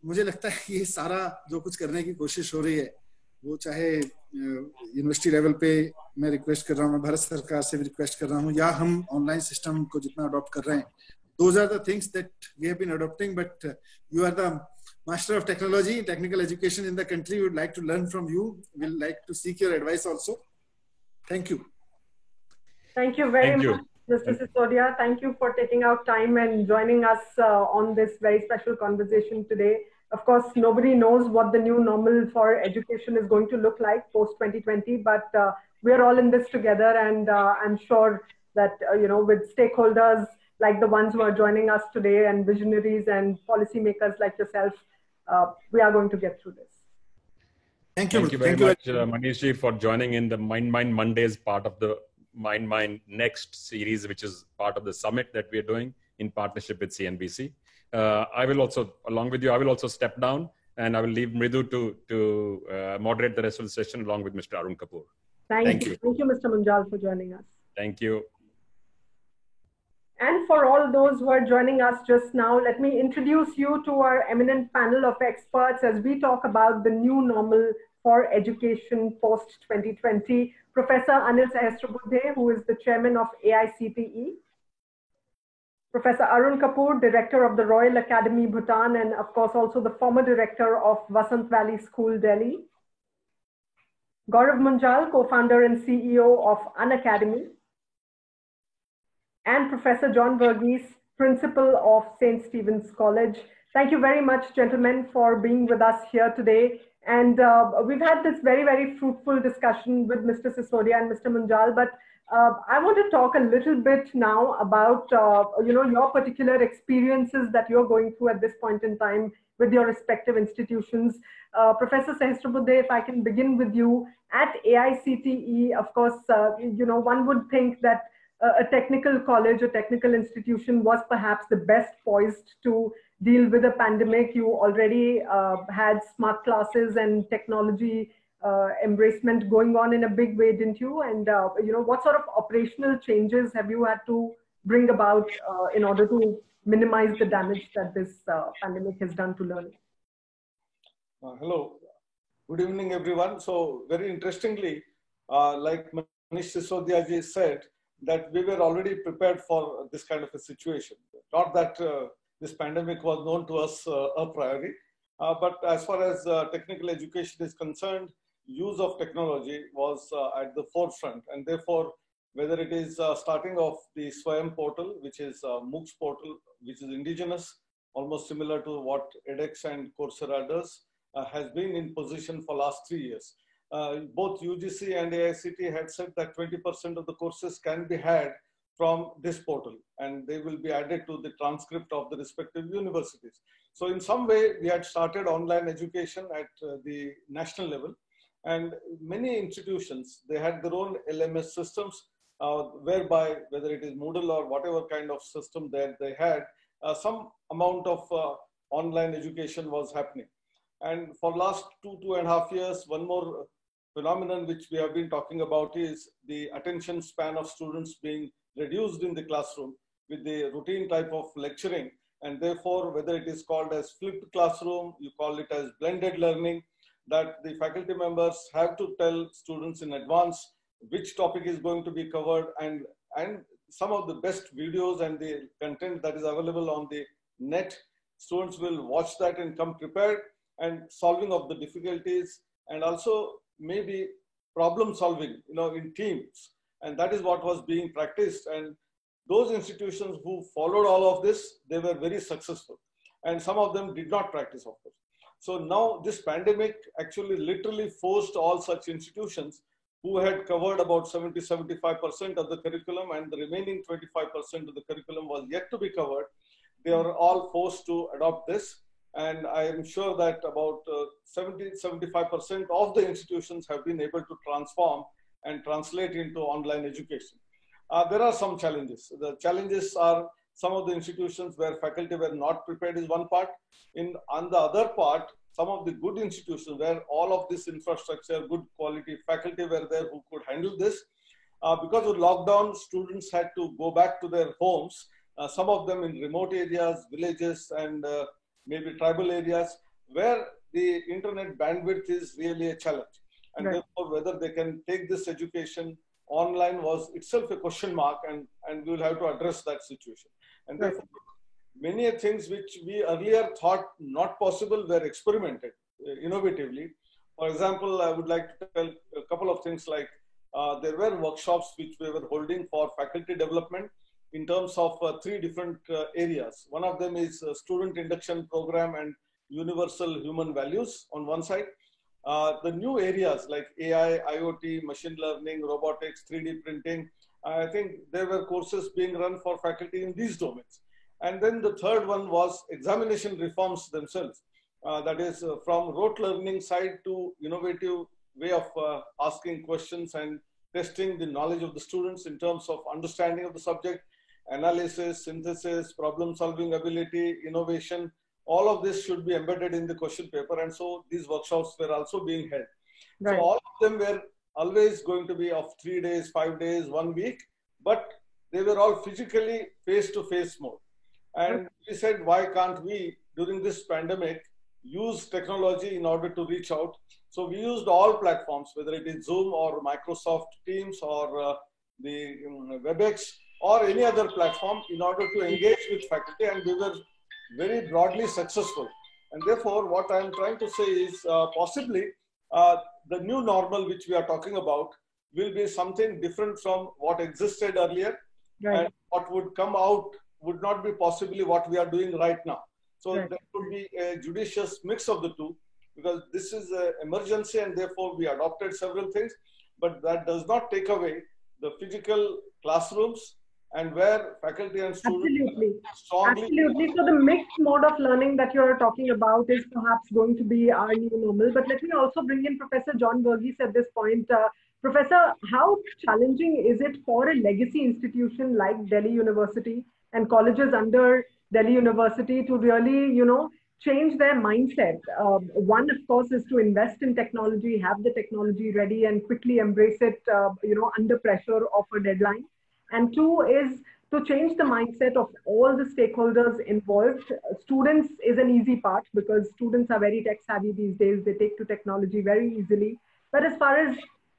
मुझे लगता है कि ये सारा जो कुछ करने की कोशिश हो रही है, वो चाहे यूनिवर्सिटी लेवल पे मैं रिक्वेस्ट कर रहा हूँ, मैं भारत सरकार से भी रिक्वेस्ट कर रहा हूँ, या हम ऑनलाइन सिस्टम को जितना अडॉप्ट कर रहे हैं, those are the things that we have been adopting, but you are the master of technology, technical education in the country. We would like to learn from you. We'll like to seek your advice also. Thank you. Thank you very much, Mr. Sisodia. Thank you for taking out time and joining us on this very special conversation today. Of course, nobody knows what the new normal for education is going to look like post 2020, but we are all in this together, and I'm sure that with stakeholders like the ones who are joining us today and visionaries and policymakers like yourself, we are going to get through this. Thank you very much, Manishji, for joining in the Mind Mondays part of the Mind Next series, which is part of the summit that we are doing in partnership with CNBC. I will also, along with you, I will also step down, and I will leave Mridu to moderate the rest of the session along with Mr. Arun Kapoor. Thank you. Thank you, Mr. Munjal, for joining us. Thank you. And for all those who are joining us just now, let me introduce you to our eminent panel of experts as we talk about the new normal for education post-2020. Professor Anil Sahasrabudhe, who is the chairman of AICTE. Professor Arun Kapoor, director of the Royal Academy, Bhutan, and of course also the former director of Vasant Valley School, Delhi. Gaurav Munjal, co-founder and CEO of Unacademy. And Professor John Verghese, principal of St. Stephen's College. Thank you very much, gentlemen, for being with us here today. And we've had this very, very fruitful discussion with Mr. Sisodia and Mr. Munjal, but I want to talk a little bit now about your particular experiences that you're going through at this point in time with your respective institutions. Professor Sahasrabudhe, if I can begin with you, at AICTE, of course, one would think that a technical college, a technical institution was perhaps the best poised to deal with a pandemic. You already had smart classes and technology embracement going on in a big way, didn't you? And what sort of operational changes have you had to bring about in order to minimize the damage that this pandemic has done to learning? Hello, good evening, everyone. So very interestingly, like Manish Sisodia ji said, that we were already prepared for this kind of a situation. Not that this pandemic was known to us a priori, but as far as technical education is concerned, use of technology was at the forefront, and therefore, whether it is starting off the Swayam portal, which is MOOCs portal, which is indigenous, almost similar to what edX and Coursera does, has been in position for last 3 years. Both UGC and AICTE had said that 20% of the courses can be had from this portal, and they will be added to the transcript of the respective universities. So in some way, we had started online education at the national level, and many institutions, they had their own LMS systems, whereby whether it is Moodle or whatever kind of system that they had, some amount of online education was happening. And for last 2.5 years, one more phenomenon which we have been talking about is the attention span of students being reduced in the classroom with the routine type of lecturing, and therefore whether it is called as flipped classroom, you call it as blended learning, that the faculty members have to tell students in advance which topic is going to be covered, and some of the best videos and the content that is available on the net, students will watch that and come prepared, and solving of the difficulties, and also maybe problem solving, in teams. And that is what was being practiced. And those institutions who followed all of this, they were very successful. And some of them did not practice, of course. So now this pandemic actually literally forced all such institutions who had covered about 70-75% of the curriculum, and the remaining 25% of the curriculum was yet to be covered. They were all forced to adopt this. And I am sure that about 70-75% of the institutions have been able to transform and translate into online education. There are some challenges. The challenges are some of the institutions where faculty were not prepared is one part. On the other part, some of the good institutions where all of this infrastructure, good quality faculty were there who could handle this. Because of lockdown, students had to go back to their homes, some of them in remote areas, villages, and maybe tribal areas where the internet bandwidth is really a challenge. and right. therefore whether they can take this education online was itself a question mark, and we will have to address that situation. And Right. therefore, many things which we earlier thought not possible were experimented innovatively. For example, I would like to tell a couple of things like there were workshops which we were holding for faculty development in terms of three different areas. One of them is student induction program and universal human values on one side. The new areas like AI, IoT, machine learning, robotics, 3D printing, I think there were courses being run for faculty in these domains. And then the third one was examination reforms themselves. That is from rote learning side to innovative way of asking questions and testing the knowledge of the students in terms of understanding of the subject, analysis, synthesis, problem solving ability, innovation. All of this should be embedded in the question paper. And so these workshops were also being held. Right. So all of them were always going to be of 3 days, 5 days, 1 week, but they were all physically face-to-face mode. And we said, why can't we, during this pandemic, use technology in order to reach out? So we used all platforms, whether it is Zoom or Microsoft Teams or the WebEx or any other platform in order to engage with faculty, and we were very broadly successful. And therefore, what I'm trying to say is possibly the new normal which we are talking about will be something different from what existed earlier. Right. And what would come out would not be possibly what we are doing right now. So Right. there could be a judicious mix of the two, because this is an emergency and therefore we adopted several things, but that does not take away the physical classrooms and where faculty and students Absolutely. strongly. Absolutely. So the mixed mode of learning that you're talking about is perhaps going to be our new normal. But let me also bring in Professor John Verghese at this point. Professor, how challenging is it for a legacy institution like Delhi University and colleges under Delhi University to really, change their mindset? One, of course, is to invest in technology, have the technology ready and quickly embrace it, under pressure of a deadline. And two is to change the mindset of all the stakeholders involved. Students is an easy part because students are very tech savvy these days. They take to technology very easily. But as far as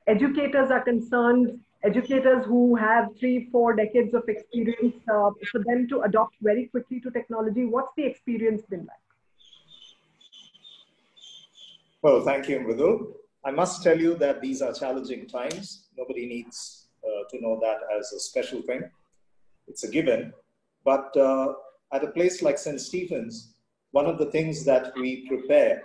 educators are concerned, educators who have 3-4 decades of experience, for them to adopt very quickly to technology, what's the experience been like? Well, thank you, Mridul. I must tell you that these are challenging times. Nobody needs to know that as a special thing. It's a given. But at a place like St. Stephen's, one of the things that we prepare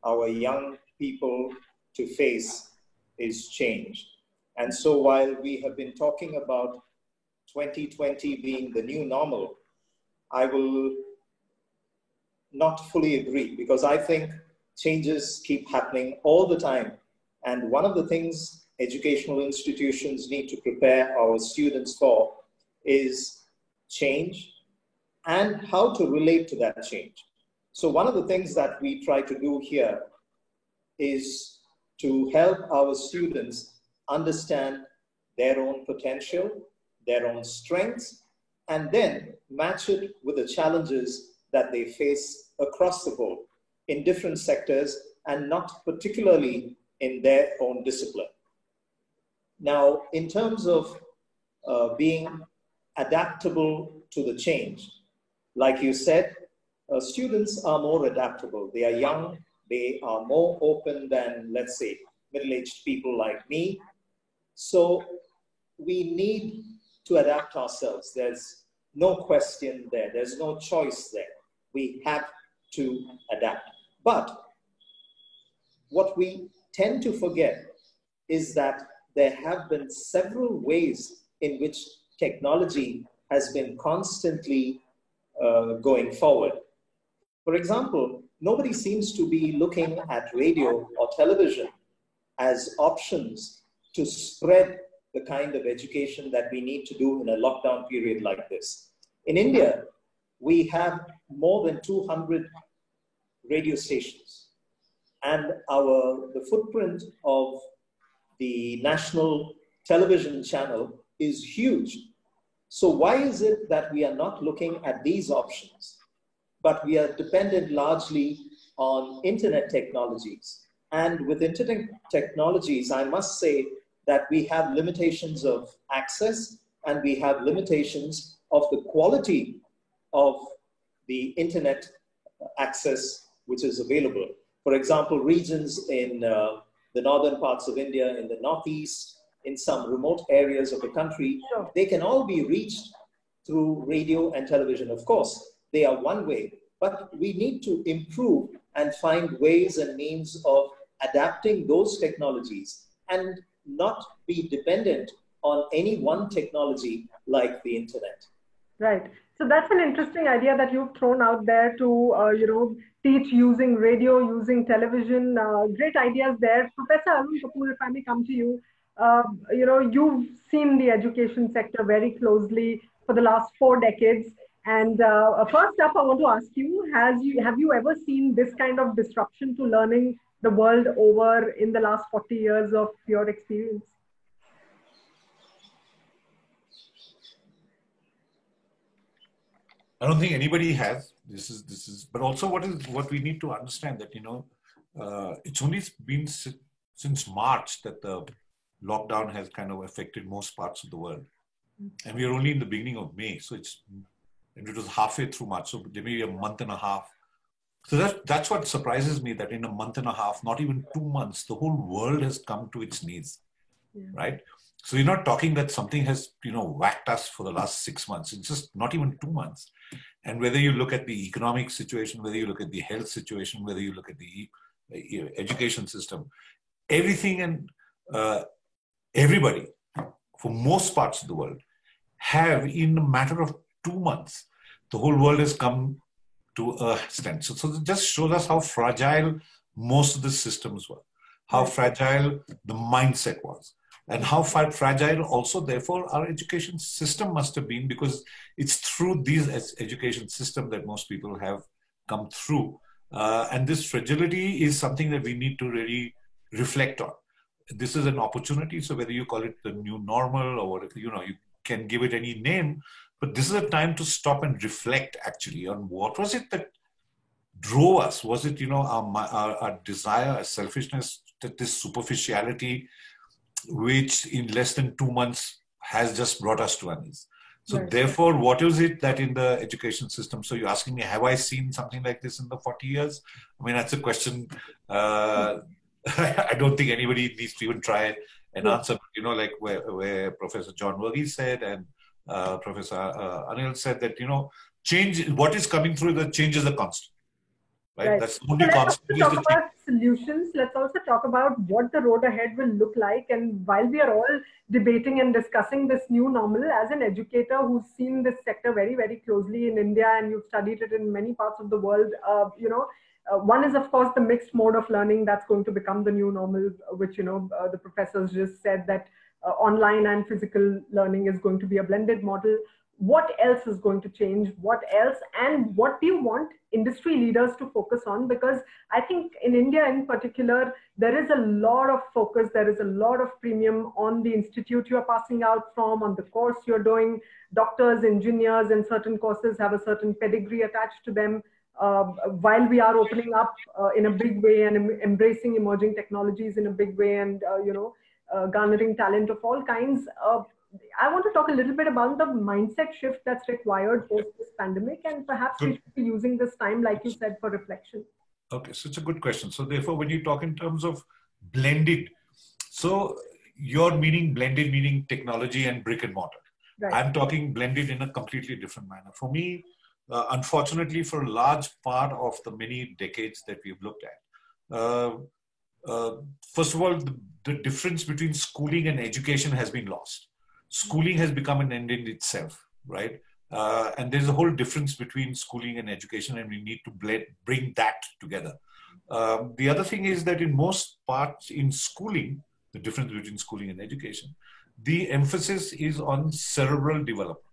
our young people to face is change. And so while we have been talking about 2020 being the new normal, I will not fully agree, because I think changes keep happening all the time. And one of the things educational institutions need to prepare our students for is change and how to relate to that change. So one of the things that we try to do here is to help our students understand their own potential, their own strengths, and then match it with the challenges that they face across the board in different sectors and not particularly in their own discipline. Now, in terms of being adaptable to the change, like you said, students are more adaptable. They are young, they are more open than, let's say, middle-aged people like me. So we need to adapt ourselves. There's no question there. There's no choice there. We have to adapt. But what we tend to forget is that there have been several ways in which technology has been constantly going forward. For example, nobody seems to be looking at radio or television as options to spread the kind of education that we need to do in a lockdown period like this. In India, we have more than 200 radio stations, and the footprint of the national television channel is huge. So why is it that we are not looking at these options, but we are dependent largely on internet technologies And with internet technologies, I must say that we have limitations of access and we have limitations of the quality of the internet access which is available. For example, regions in the northern parts of India, in the northeast, in some remote areas of the country, they can all be reached through radio and television. Of course, they are one way, but we need to improve and find ways and means of adapting those technologies and not be dependent on any one technology like the internet. Right. So that's an interesting idea that you've thrown out there to, teach using radio, using television. Great ideas there. Professor Arun Kapoor, if I may come to you, you've seen the education sector very closely for the last 4 decades. And first up, I want to ask you, have you ever seen this kind of disruption to learning the world over in the last 40 years of your experience? I don't think anybody has. This is, but also what we need to understand that, it's only been since March that the lockdown has kind of affected most parts of the world. And we are only in the beginning of May. So it was halfway through March. So maybe a month and a half. So that's what surprises me, that in a month and a half, not even 2 months, the whole world has come to its knees, right? So you're not talking that something has, whacked us for the last 6 months. It's just not even 2 months. And whether you look at the economic situation, whether you look at the health situation, whether you look at the education system, everything and everybody, for most parts of the world, have in a matter of 2 months, the whole world has come to a standstill. So it just shows us how fragile most of the systems were, how fragile the mindset was, and how fragile also, therefore, our education system must have been, because it's through these education system that most people have come through. And this fragility is something that we need to really reflect on. This is an opportunity. So whether you call it the new normal or, you can give it any name, but this is a time to stop and reflect actually on what was it that drove us. Was it, our desire, our selfishness, that this superficiality, which in less than 2 months has just brought us to our knees. So therefore, what is it that in the education system? So you're asking me, have I seen something like this in the 40 years? I mean, that's a question I don't think anybody needs to even try and answer. Like where Professor John Verghese said and Professor Anil said that, change, what is coming through, the change is a constant. Right? That's the only constant. Let's talk about solutions. Let's also talk about what the road ahead will look like. And while we are all debating and discussing this new normal, as an educator who's seen this sector very, very closely in India, and you've studied it in many parts of the world, one is, of course, the mixed mode of learning that's going to become the new normal, which, the professors just said that online and physical learning is going to be a blended model. What else is going to change? What else? And what do you want industry leaders to focus on? Because I think in India in particular, there is a lot of focus, there is a lot of premium on the institute you're passing out from, on the course you're doing. Doctors, engineers, and certain courses have a certain pedigree attached to them. While we are opening up in a big way and embracing emerging technologies in a big way and, garnering talent of all kinds, I want to talk a little bit about the mindset shift that's required post this pandemic, and perhaps we should be using this time, like you said, for reflection. Okay, so it's a good question. So therefore, when you talk in terms of blended, so you're blended meaning technology and brick and mortar. Right. I'm talking blended in a completely different manner. For me, unfortunately, for a large part of the many decades that we've looked at, first of all, the difference between schooling and education has been lost. Schooling has become an end in itself, right? And there's a whole difference between schooling and education, and we need to bring that together. The other thing is that in most parts in schooling, the difference between schooling and education, the emphasis is on cerebral development,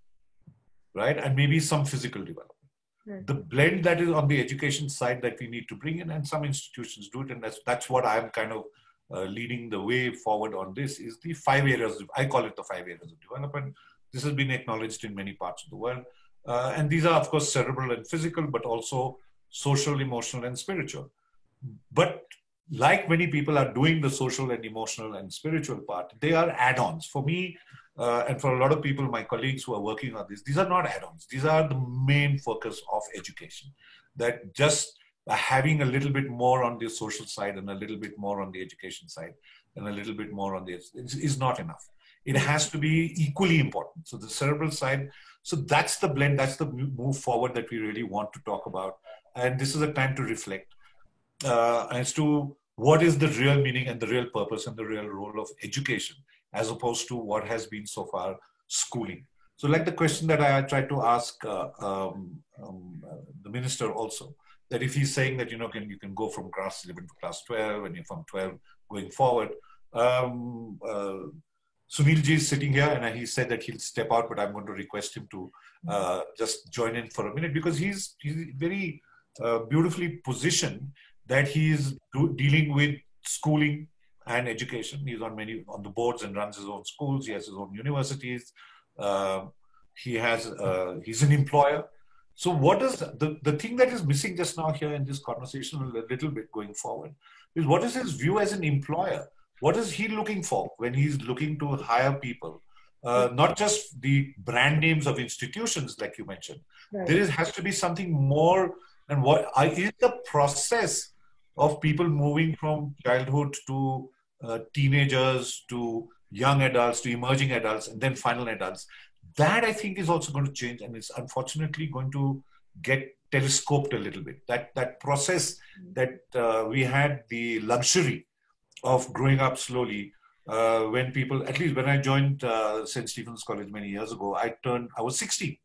right? And maybe some physical development. Right. The blend that is on the education side that we need to bring in, and some institutions do it, and that's what I'm kind of leading the way forward on this, is the 5 areas. I call it the 5 areas of development. This has been acknowledged in many parts of the world. And these are, of course, cerebral and physical, but also social, emotional, and spiritual. But like many people are doing the social and emotional and spiritual part, they are add-ons. For me, and for a lot of people, my colleagues who are working on this, these are not add-ons. These are the main focus of education. That just having a little bit more on the social side and a little bit more on the education side and a little bit more on the is not enough. It has to be equally important. So the cerebral side, so that's the blend, that's the move forward that we really want to talk about. And this is a time to reflect as to what is the real meaning and the real purpose and the real role of education, as opposed to what has been so far schooling. So like the question that I tried to ask the minister also, that if he's saying that, you can go from class 11 to class 12 and you're from 12 going forward, Sunil ji is sitting here and he said that he'll step out, but I'm going to request him to just join in for a minute, because he's very beautifully positioned that he is dealing with schooling and education. He's on the boards and runs his own schools. He has his own universities. He's an employer. So what is the thing that is missing just now here in this conversation a little bit going forward is, what is his view as an employer? What is he looking for when he's looking to hire people? Not just the brand names of institutions like you mentioned. Right. There has to be something more. And what is the process of people moving from childhood to teenagers, to young adults, to emerging adults, and then final adults? That I think is also going to change, and it's unfortunately going to get telescoped a little bit. That process that we had the luxury of growing up slowly, when people, at least when I joined St. Stephen's College many years ago, I was 16.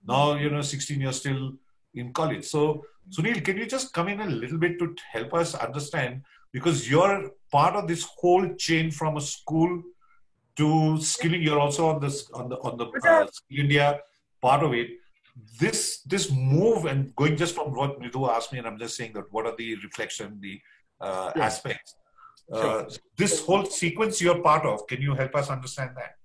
Now, 16 years still in college. So Sunil, can you just come in a little bit to help us understand, because you're part of this whole chain from a school to skilling. You're also on the Skill India part of it. This move, and going just from what Nidu asked me, and I'm just saying that what are the reflection, the aspects. Sure. This whole sequence you're part of, can you help us understand that?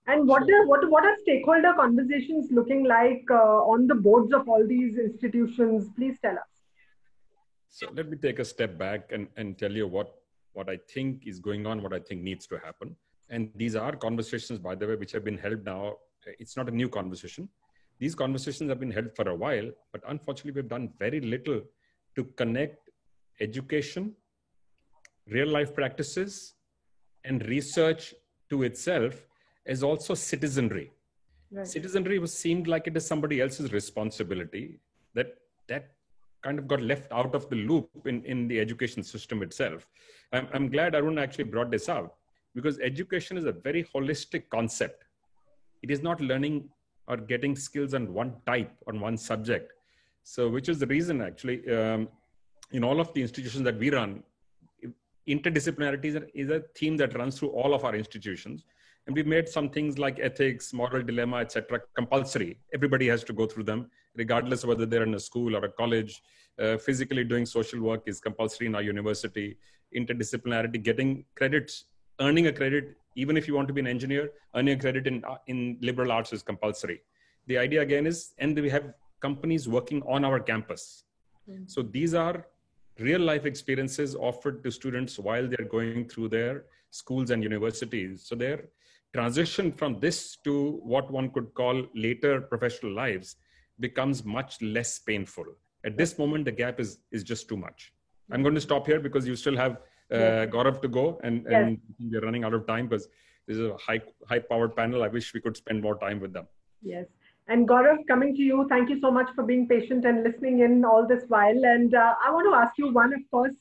And what are stakeholder conversations looking like on the boards of all these institutions? Please tell us. So let me take a step back and tell you what I think is going on, what I think needs to happen. And these are conversations, by the way, which have been held now. It's not a new conversation. These conversations have been held for a while, but unfortunately, we've done very little to connect education, real life practices, and research to itself as also citizenry. Right. Citizenry seemed like it is somebody else's responsibility, that kind of got left out of the loop in the education system itself. I'm glad Arun actually brought this out, because education is a very holistic concept. It is not learning or getting skills on one type, on one subject. So which is the reason actually, in all of the institutions that we run, interdisciplinarity is a theme that runs through all of our institutions. And we made some things like ethics, moral dilemma, etc. compulsory. Everybody has to go through them, regardless of whether they're in a school or a college. Physically doing social work is compulsory in our university. Interdisciplinarity, getting credits, earning a credit, even if you want to be an engineer, earning a credit in liberal arts is compulsory. The idea again is, and we have companies working on our campus. So these are real life experiences offered to students while they're going through their schools and universities. So their transition from this to what one could call later professional lives becomes much less painful. At this moment, the gap is just too much. I'm going to stop here because you still have Gaurav to go, and we're running out of time because this is a high-powered panel. I wish we could spend more time with them. Yes. And Gaurav, coming to you, thank you so much for being patient and listening in all this while. And I want to ask you one, of course,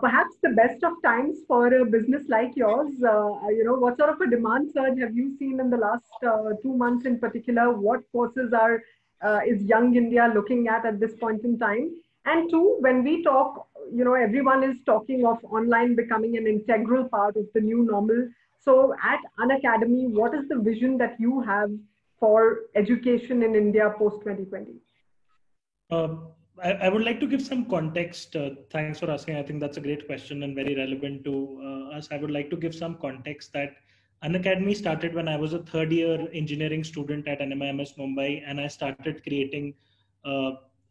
perhaps the best of times for a business like yours. What sort of a demand surge have you seen in the last 2 months in particular? What courses is Young India looking at this point in time? And two, when we talk, everyone is talking of online becoming an integral part of the new normal. So at Unacademy, what is the vision that you have for education in India post-2020? I would like to give some context. Thanks for asking. I think that's a great question and very relevant to us. I would like to give some context that Unacademy started when I was a third-year engineering student at NMIMS Mumbai, and I started creating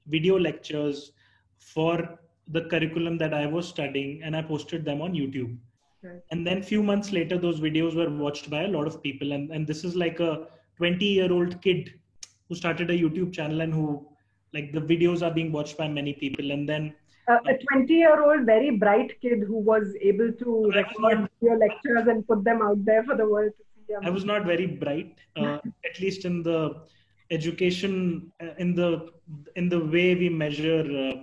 video lectures for the curriculum that I was studying and I posted them on YouTube. Right. And then few months later, those videos were watched by a lot of people. And this is like a 20-year-old kid who started a YouTube channel and who, like, the videos are being watched by many people. And then a 20-year-old, very bright kid who was able to record your lectures and put them out there for the world to see. I was not very bright, at least in the education, in the way we measure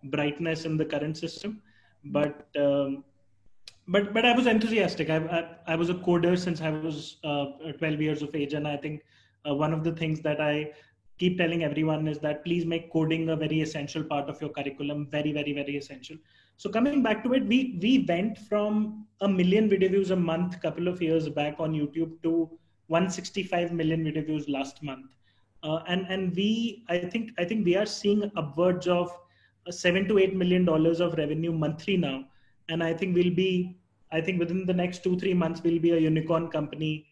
brightness in the current system. But I was enthusiastic. I was a coder since I was 12 years of age, and I think one of the things that I keep telling everyone is that please make coding a very essential part of your curriculum, very, very, very essential. So coming back to it, we went from 1 million video views a month a couple of years back on YouTube to 165 million video views last month, and I think we are seeing upwards of $7 to $8 million of revenue monthly now, and I think within the next 2-3 months we'll be a unicorn company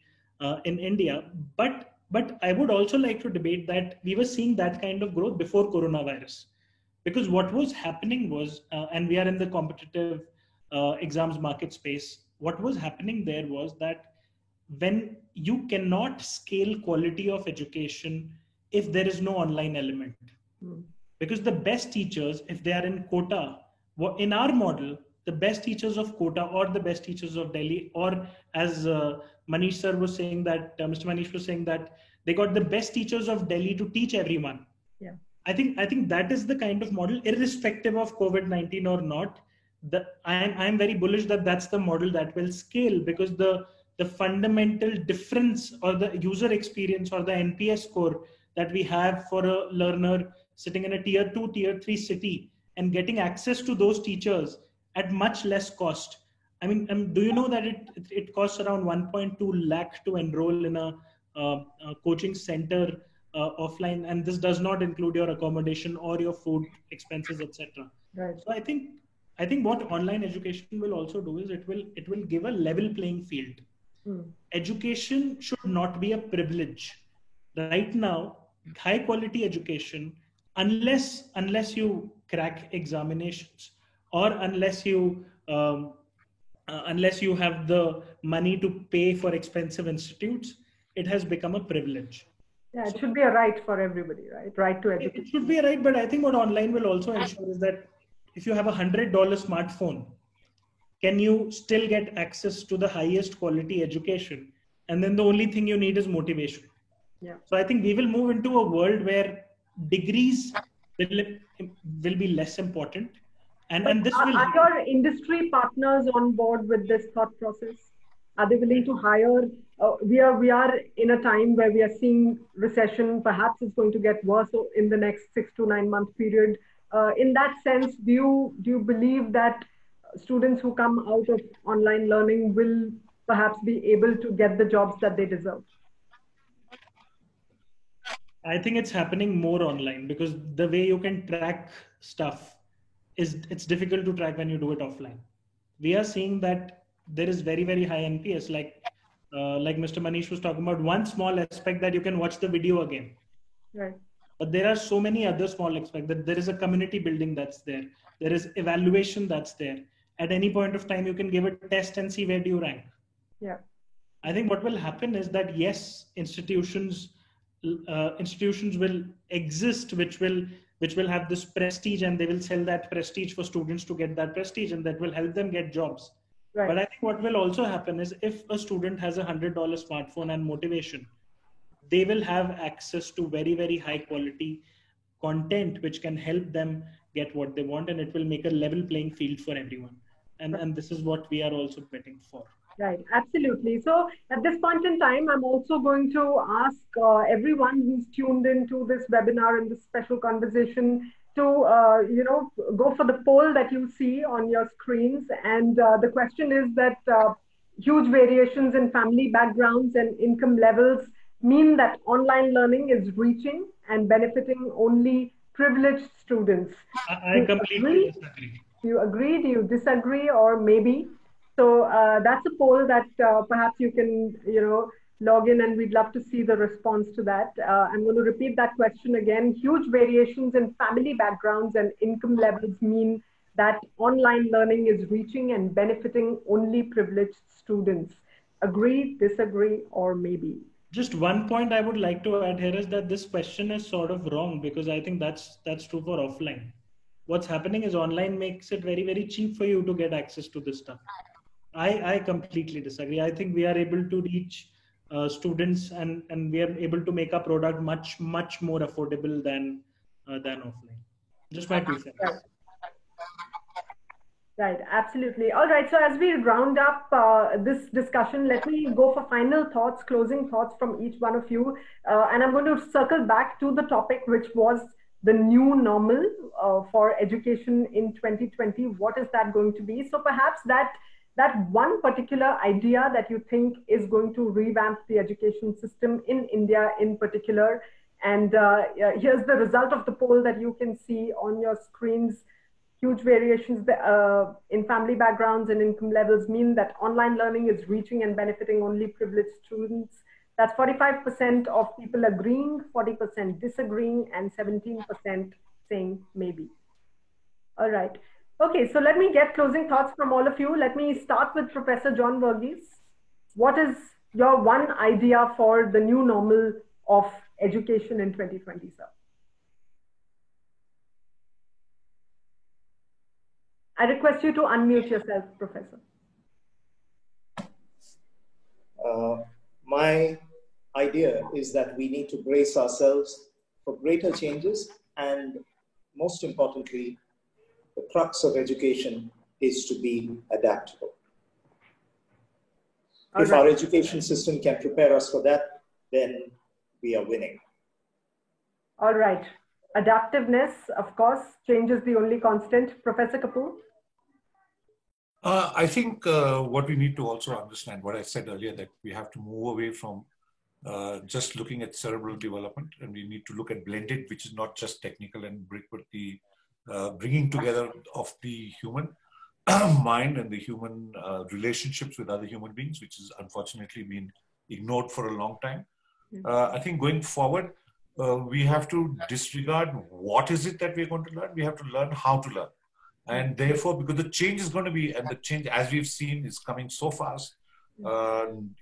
in India. But I would also like to debate that we were seeing that kind of growth before coronavirus, because what was happening was, and we are in the competitive exams market space, what was happening there was that when you cannot scale quality of education if there is no online element, because the best teachers, if they are in quota, in our model, the best teachers of Kota or the best teachers of Delhi, or as Manish sir was saying that, Mr. Manish was saying that they got the best teachers of Delhi to teach everyone. Yeah. I think that is the kind of model, irrespective of COVID-19 or not. I'm very bullish that that's the model that will scale, because the fundamental difference or the user experience or the NPS score that we have for a learner sitting in a tier 2, tier 3 city and getting access to those teachers at much less cost. I mean, do you know that it costs around 1.2 lakh to enroll in a coaching center offline, and this does not include your accommodation or your food expenses, etc. Right. So I think what online education will also do is it will give a level playing field. Education should not be a privilege. Right now, high quality education, unless you crack examinations, or unless you have the money to pay for expensive institutes, it has become a privilege. Yeah, it should be a right for everybody, right? Right to education. It should be a right, but I think what online will also ensure is that if you have a $100 smartphone, can you still get access to the highest quality education? And then the only thing you need is motivation. Yeah. So I think we will move into a world where degrees will be less important. And this will. Are your industry partners on board with this thought process? Are they willing to hire? We are in a time where we are seeing recession. Perhaps it's going to get worse in the next 6 to 9 month period. In that sense, do you believe that students who come out of online learning will perhaps be able to get the jobs that they deserve? I think it's happening more online, because the way you can track stuff it's difficult to track when you do it offline. We are seeing that there is very, very high NPS, like Mr. Manish was talking about, one small aspect that you can watch the video again. Right. But there are so many other small aspects, that there is a community building that's there. There is evaluation that's there. At any point of time, you can give a test and see where do you rank. Yeah. I think what will happen is that, yes, institutions will exist, which will have this prestige, and they will sell that prestige for students to get that prestige, and that will help them get jobs. Right. But I think what will also happen is, if a student has a $100 smartphone and motivation, they will have access to very, very high quality content, which can help them get what they want, and it will make a level playing field for everyone. And this is what we are also betting for. Right, absolutely. So at this point in time, I'm also going to ask everyone who's tuned into this webinar and this special conversation to, go for the poll that you see on your screens. And the question is that huge variations in family backgrounds and income levels mean that online learning is reaching and benefiting only privileged students. I completely disagree. Do you agree? Do you disagree? Or maybe? So that's a poll that perhaps you can, log in, and we'd love to see the response to that. I'm going to repeat that question again. Huge variations in family backgrounds and income levels mean that online learning is reaching and benefiting only privileged students. Agree, disagree, or maybe? Just one point I would like to add here is that this question is sort of wrong, because I think that's true for offline. What's happening is online makes it very, very cheap for you to get access to this stuff. I completely disagree. I think we are able to reach students and we are able to make our product much more affordable than offline. Just my 2 cents. Right, absolutely. All right, so as we round up this discussion, let me go for final thoughts, closing thoughts from each one of you. And I'm going to circle back to the topic, which was the new normal for education in 2020. What is that going to be? So perhaps that one particular idea that you think is going to revamp the education system in India in particular. And here's the result of the poll that you can see on your screens. Huge variations in family backgrounds and income levels mean that online learning is reaching and benefiting only privileged students. That's 45% of people agreeing, 40% disagreeing, and 17% saying maybe. All right. Okay, so let me get closing thoughts from all of you. Let me start with Professor John Verghese. What is your one idea for the new normal of education in 2020, sir? I request you to unmute yourself, Professor. My idea is that we need to brace ourselves for greater changes, and most importantly, the crux of education is to be adaptable. If our education system can prepare us for that, then we are winning. All right. Adaptiveness, of course, change is the only constant. Professor Kapoor? I think what we need to also understand, what I said earlier, that we have to move away from just looking at cerebral development, and we need to look at blended, which is not just technical and but the bringing together of the human mind and the human relationships with other human beings, which has unfortunately been ignored for a long time. I think going forward, we have to disregard what is it that we're going to learn. We have to learn how to learn. And therefore, because the change is going to be, and the change, as we've seen, is coming so fast,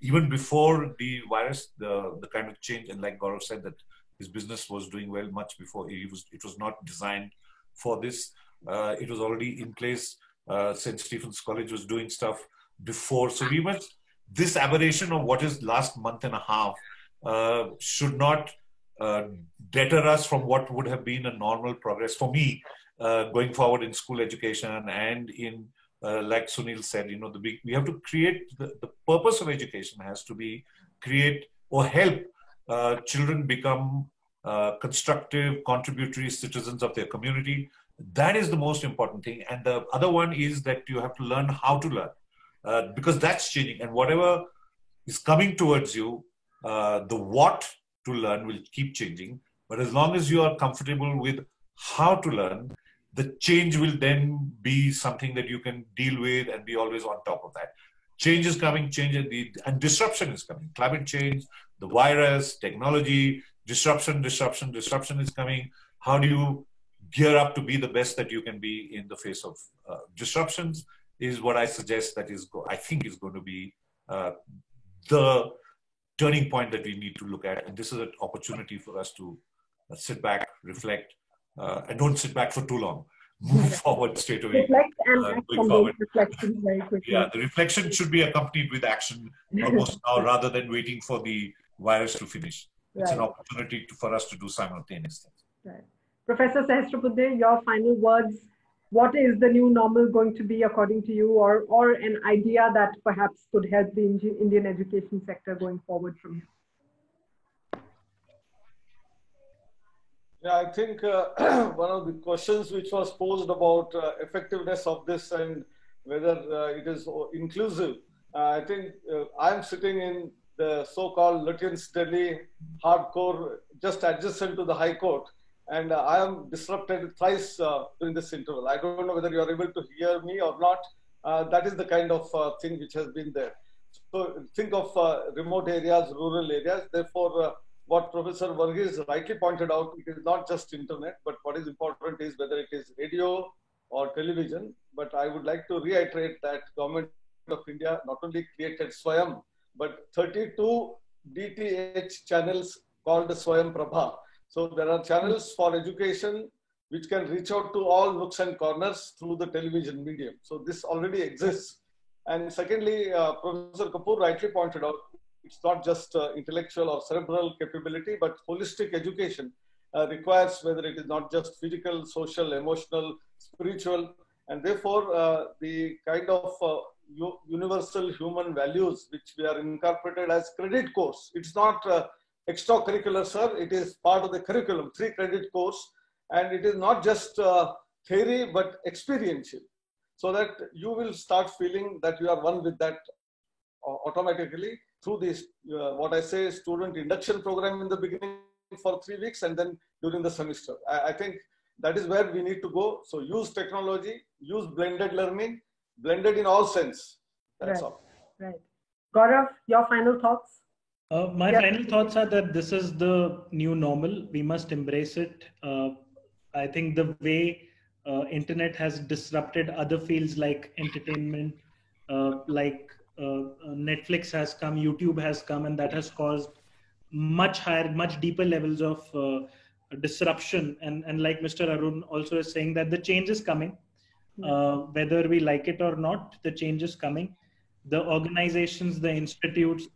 even before the virus, the kind of change, and like Gaurav said, that his business was doing well much before. It was not designed for this. It was already in place. St. Stephen's College was doing stuff before. So we must, this aberration of what is last month and a half should not deter us from what would have been a normal progress for me. Going forward in school education and in, like Sunil said, you know, we have to create, the purpose of education has to be create or help children become constructive, contributory citizens of their community. That is the most important thing. And the other one is that you have to learn how to learn, because that's changing. And whatever is coming towards you, the what to learn will keep changing. But as long as you are comfortable with how to learn, the change will then be something that you can deal with and be always on top of that. Change is coming, and disruption is coming. Climate change, the virus, technology, disruption is coming. How do you gear up to be the best that you can be in the face of disruptions is what I suggest that is, I think is going to be the turning point that we need to look at. And this is an opportunity for us to sit back, reflect, and don't sit back for too long. Move forward straight away. Reflect and act on those reflections very quickly. Yeah, the reflection should be accompanied with action almost now, rather than waiting for the virus to finish. It's an opportunity for us to do simultaneous things. Right. Professor Sahasrabudhe, your final words. What is the new normal going to be according to you, or an idea that perhaps could help the Indian education sector going forward from here? Yeah, I think one of the questions which was posed about effectiveness of this and whether it is inclusive, I think I'm sitting in the so-called Lutyens Delhi hardcore, just adjacent to the High Court, and I am disrupted thrice during this interval. I don't know whether you are able to hear me or not. That is the kind of thing which has been there. So think of remote areas, rural areas. Therefore, what Professor Verghese rightly pointed out, it is not just internet, but what is important is whether it is radio, or television. But I would like to reiterate that Government of India not only created Swayam, but 32 DTH channels called Swayam Prabha. So there are channels for education which can reach out to all nooks and corners through the television medium. So this already exists. And secondly, Professor Kapoor rightly pointed out, it's not just intellectual or cerebral capability, but holistic education requires, whether it is not just physical, social, emotional, spiritual, and therefore the kind of universal human values which we are incorporated as credit course. It's not extracurricular, sir. It is part of the curriculum, 3 credit course, and it is not just theory but experiential, so that you will start feeling that you are one with that automatically through this, what I say, student induction program in the beginning for 3 weeks and then during the semester. I think that is where we need to go. So use technology, use blended learning, blended in all sense. That's all. Right. Gaurav, your final thoughts? My final thoughts are that this is the new normal. We must embrace it. I think the way internet has disrupted other fields like entertainment, like Netflix has come, YouTube has come, and that has caused much higher, much deeper levels of disruption. And like Mr. Arun also is saying, that the change is coming. Whether we like it or not, the change is coming. The organizations, the institutes,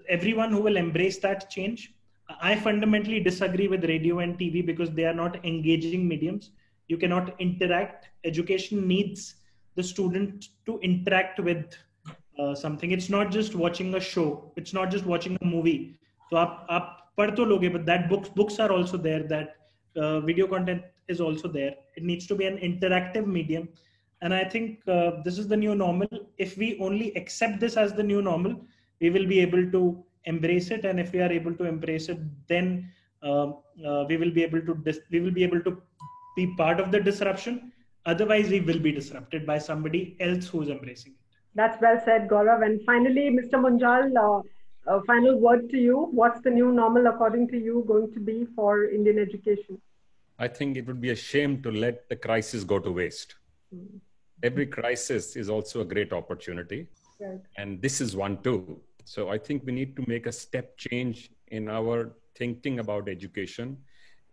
everyone who will embrace that change. I fundamentally disagree with radio and TV because they are not engaging mediums. You cannot interact. Education needs the student to interact with something. It's not just watching a show. It's not just watching a movie. So aap पढ़ तो लोगे, but that books are also there. That video content is also there. It needs to be an interactive medium. And I think this is the new normal. If we only accept this as the new normal, we will be able to embrace it. And if we are able to embrace it, then we will be able to be part of the disruption. Otherwise, we will be disrupted by somebody else who's embracing it. That's well said, Gaurav. And finally, Mr. Munjal, a final word to you. What's the new normal, according to you, going to be for Indian education? I think it would be a shame to let the crisis go to waste. Every crisis is also a great opportunity. Right. And this is one too. So I think we need to make a step change in our thinking about education,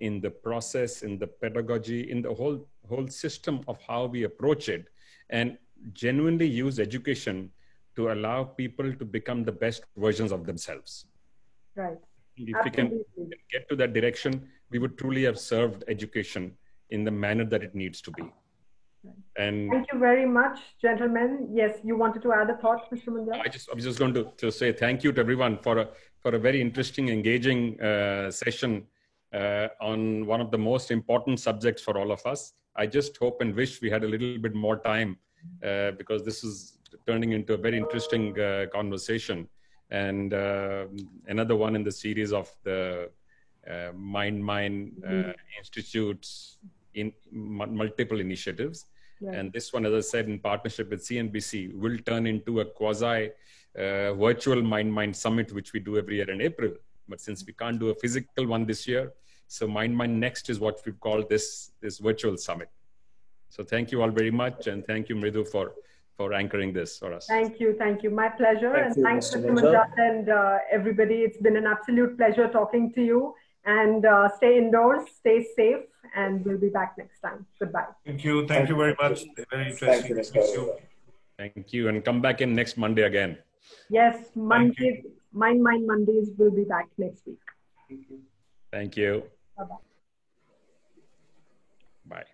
in the process, in the pedagogy, in the whole system of how we approach it, and genuinely use education to allow people to become the best versions of themselves. Right. If we can get to that direction, we would truly have served education in the manner that it needs to be. And thank you very much, gentlemen. Yes, you wanted to add a thought, Mr. Munjal? I was just going to say thank you to everyone for a very interesting, engaging session on one of the most important subjects for all of us. I just hope and wish we had a little bit more time because this is turning into a very interesting conversation, and another one in the series of the Mind Institutes in multiple initiatives. Right. And this one, as I said, in partnership with CNBC, will turn into a quasi virtual Mind Summit, which we do every year in April. But since we can't do a physical one this year, so Mind Next is what we've called this virtual summit. So thank you all very much, and thank you, Mridu, for anchoring this for us. Thank you. My pleasure. Thanks, Mr. Munjal and everybody. It's been an absolute pleasure talking to you. And stay indoors, stay safe, and we'll be back next time. Goodbye. Thank you. Thank you very much. Very interesting. Thank you. Thank you. And come back in next Monday again. Yes, Monday, Mind Mondays will be back next week. Thank you. Bye-bye. Bye.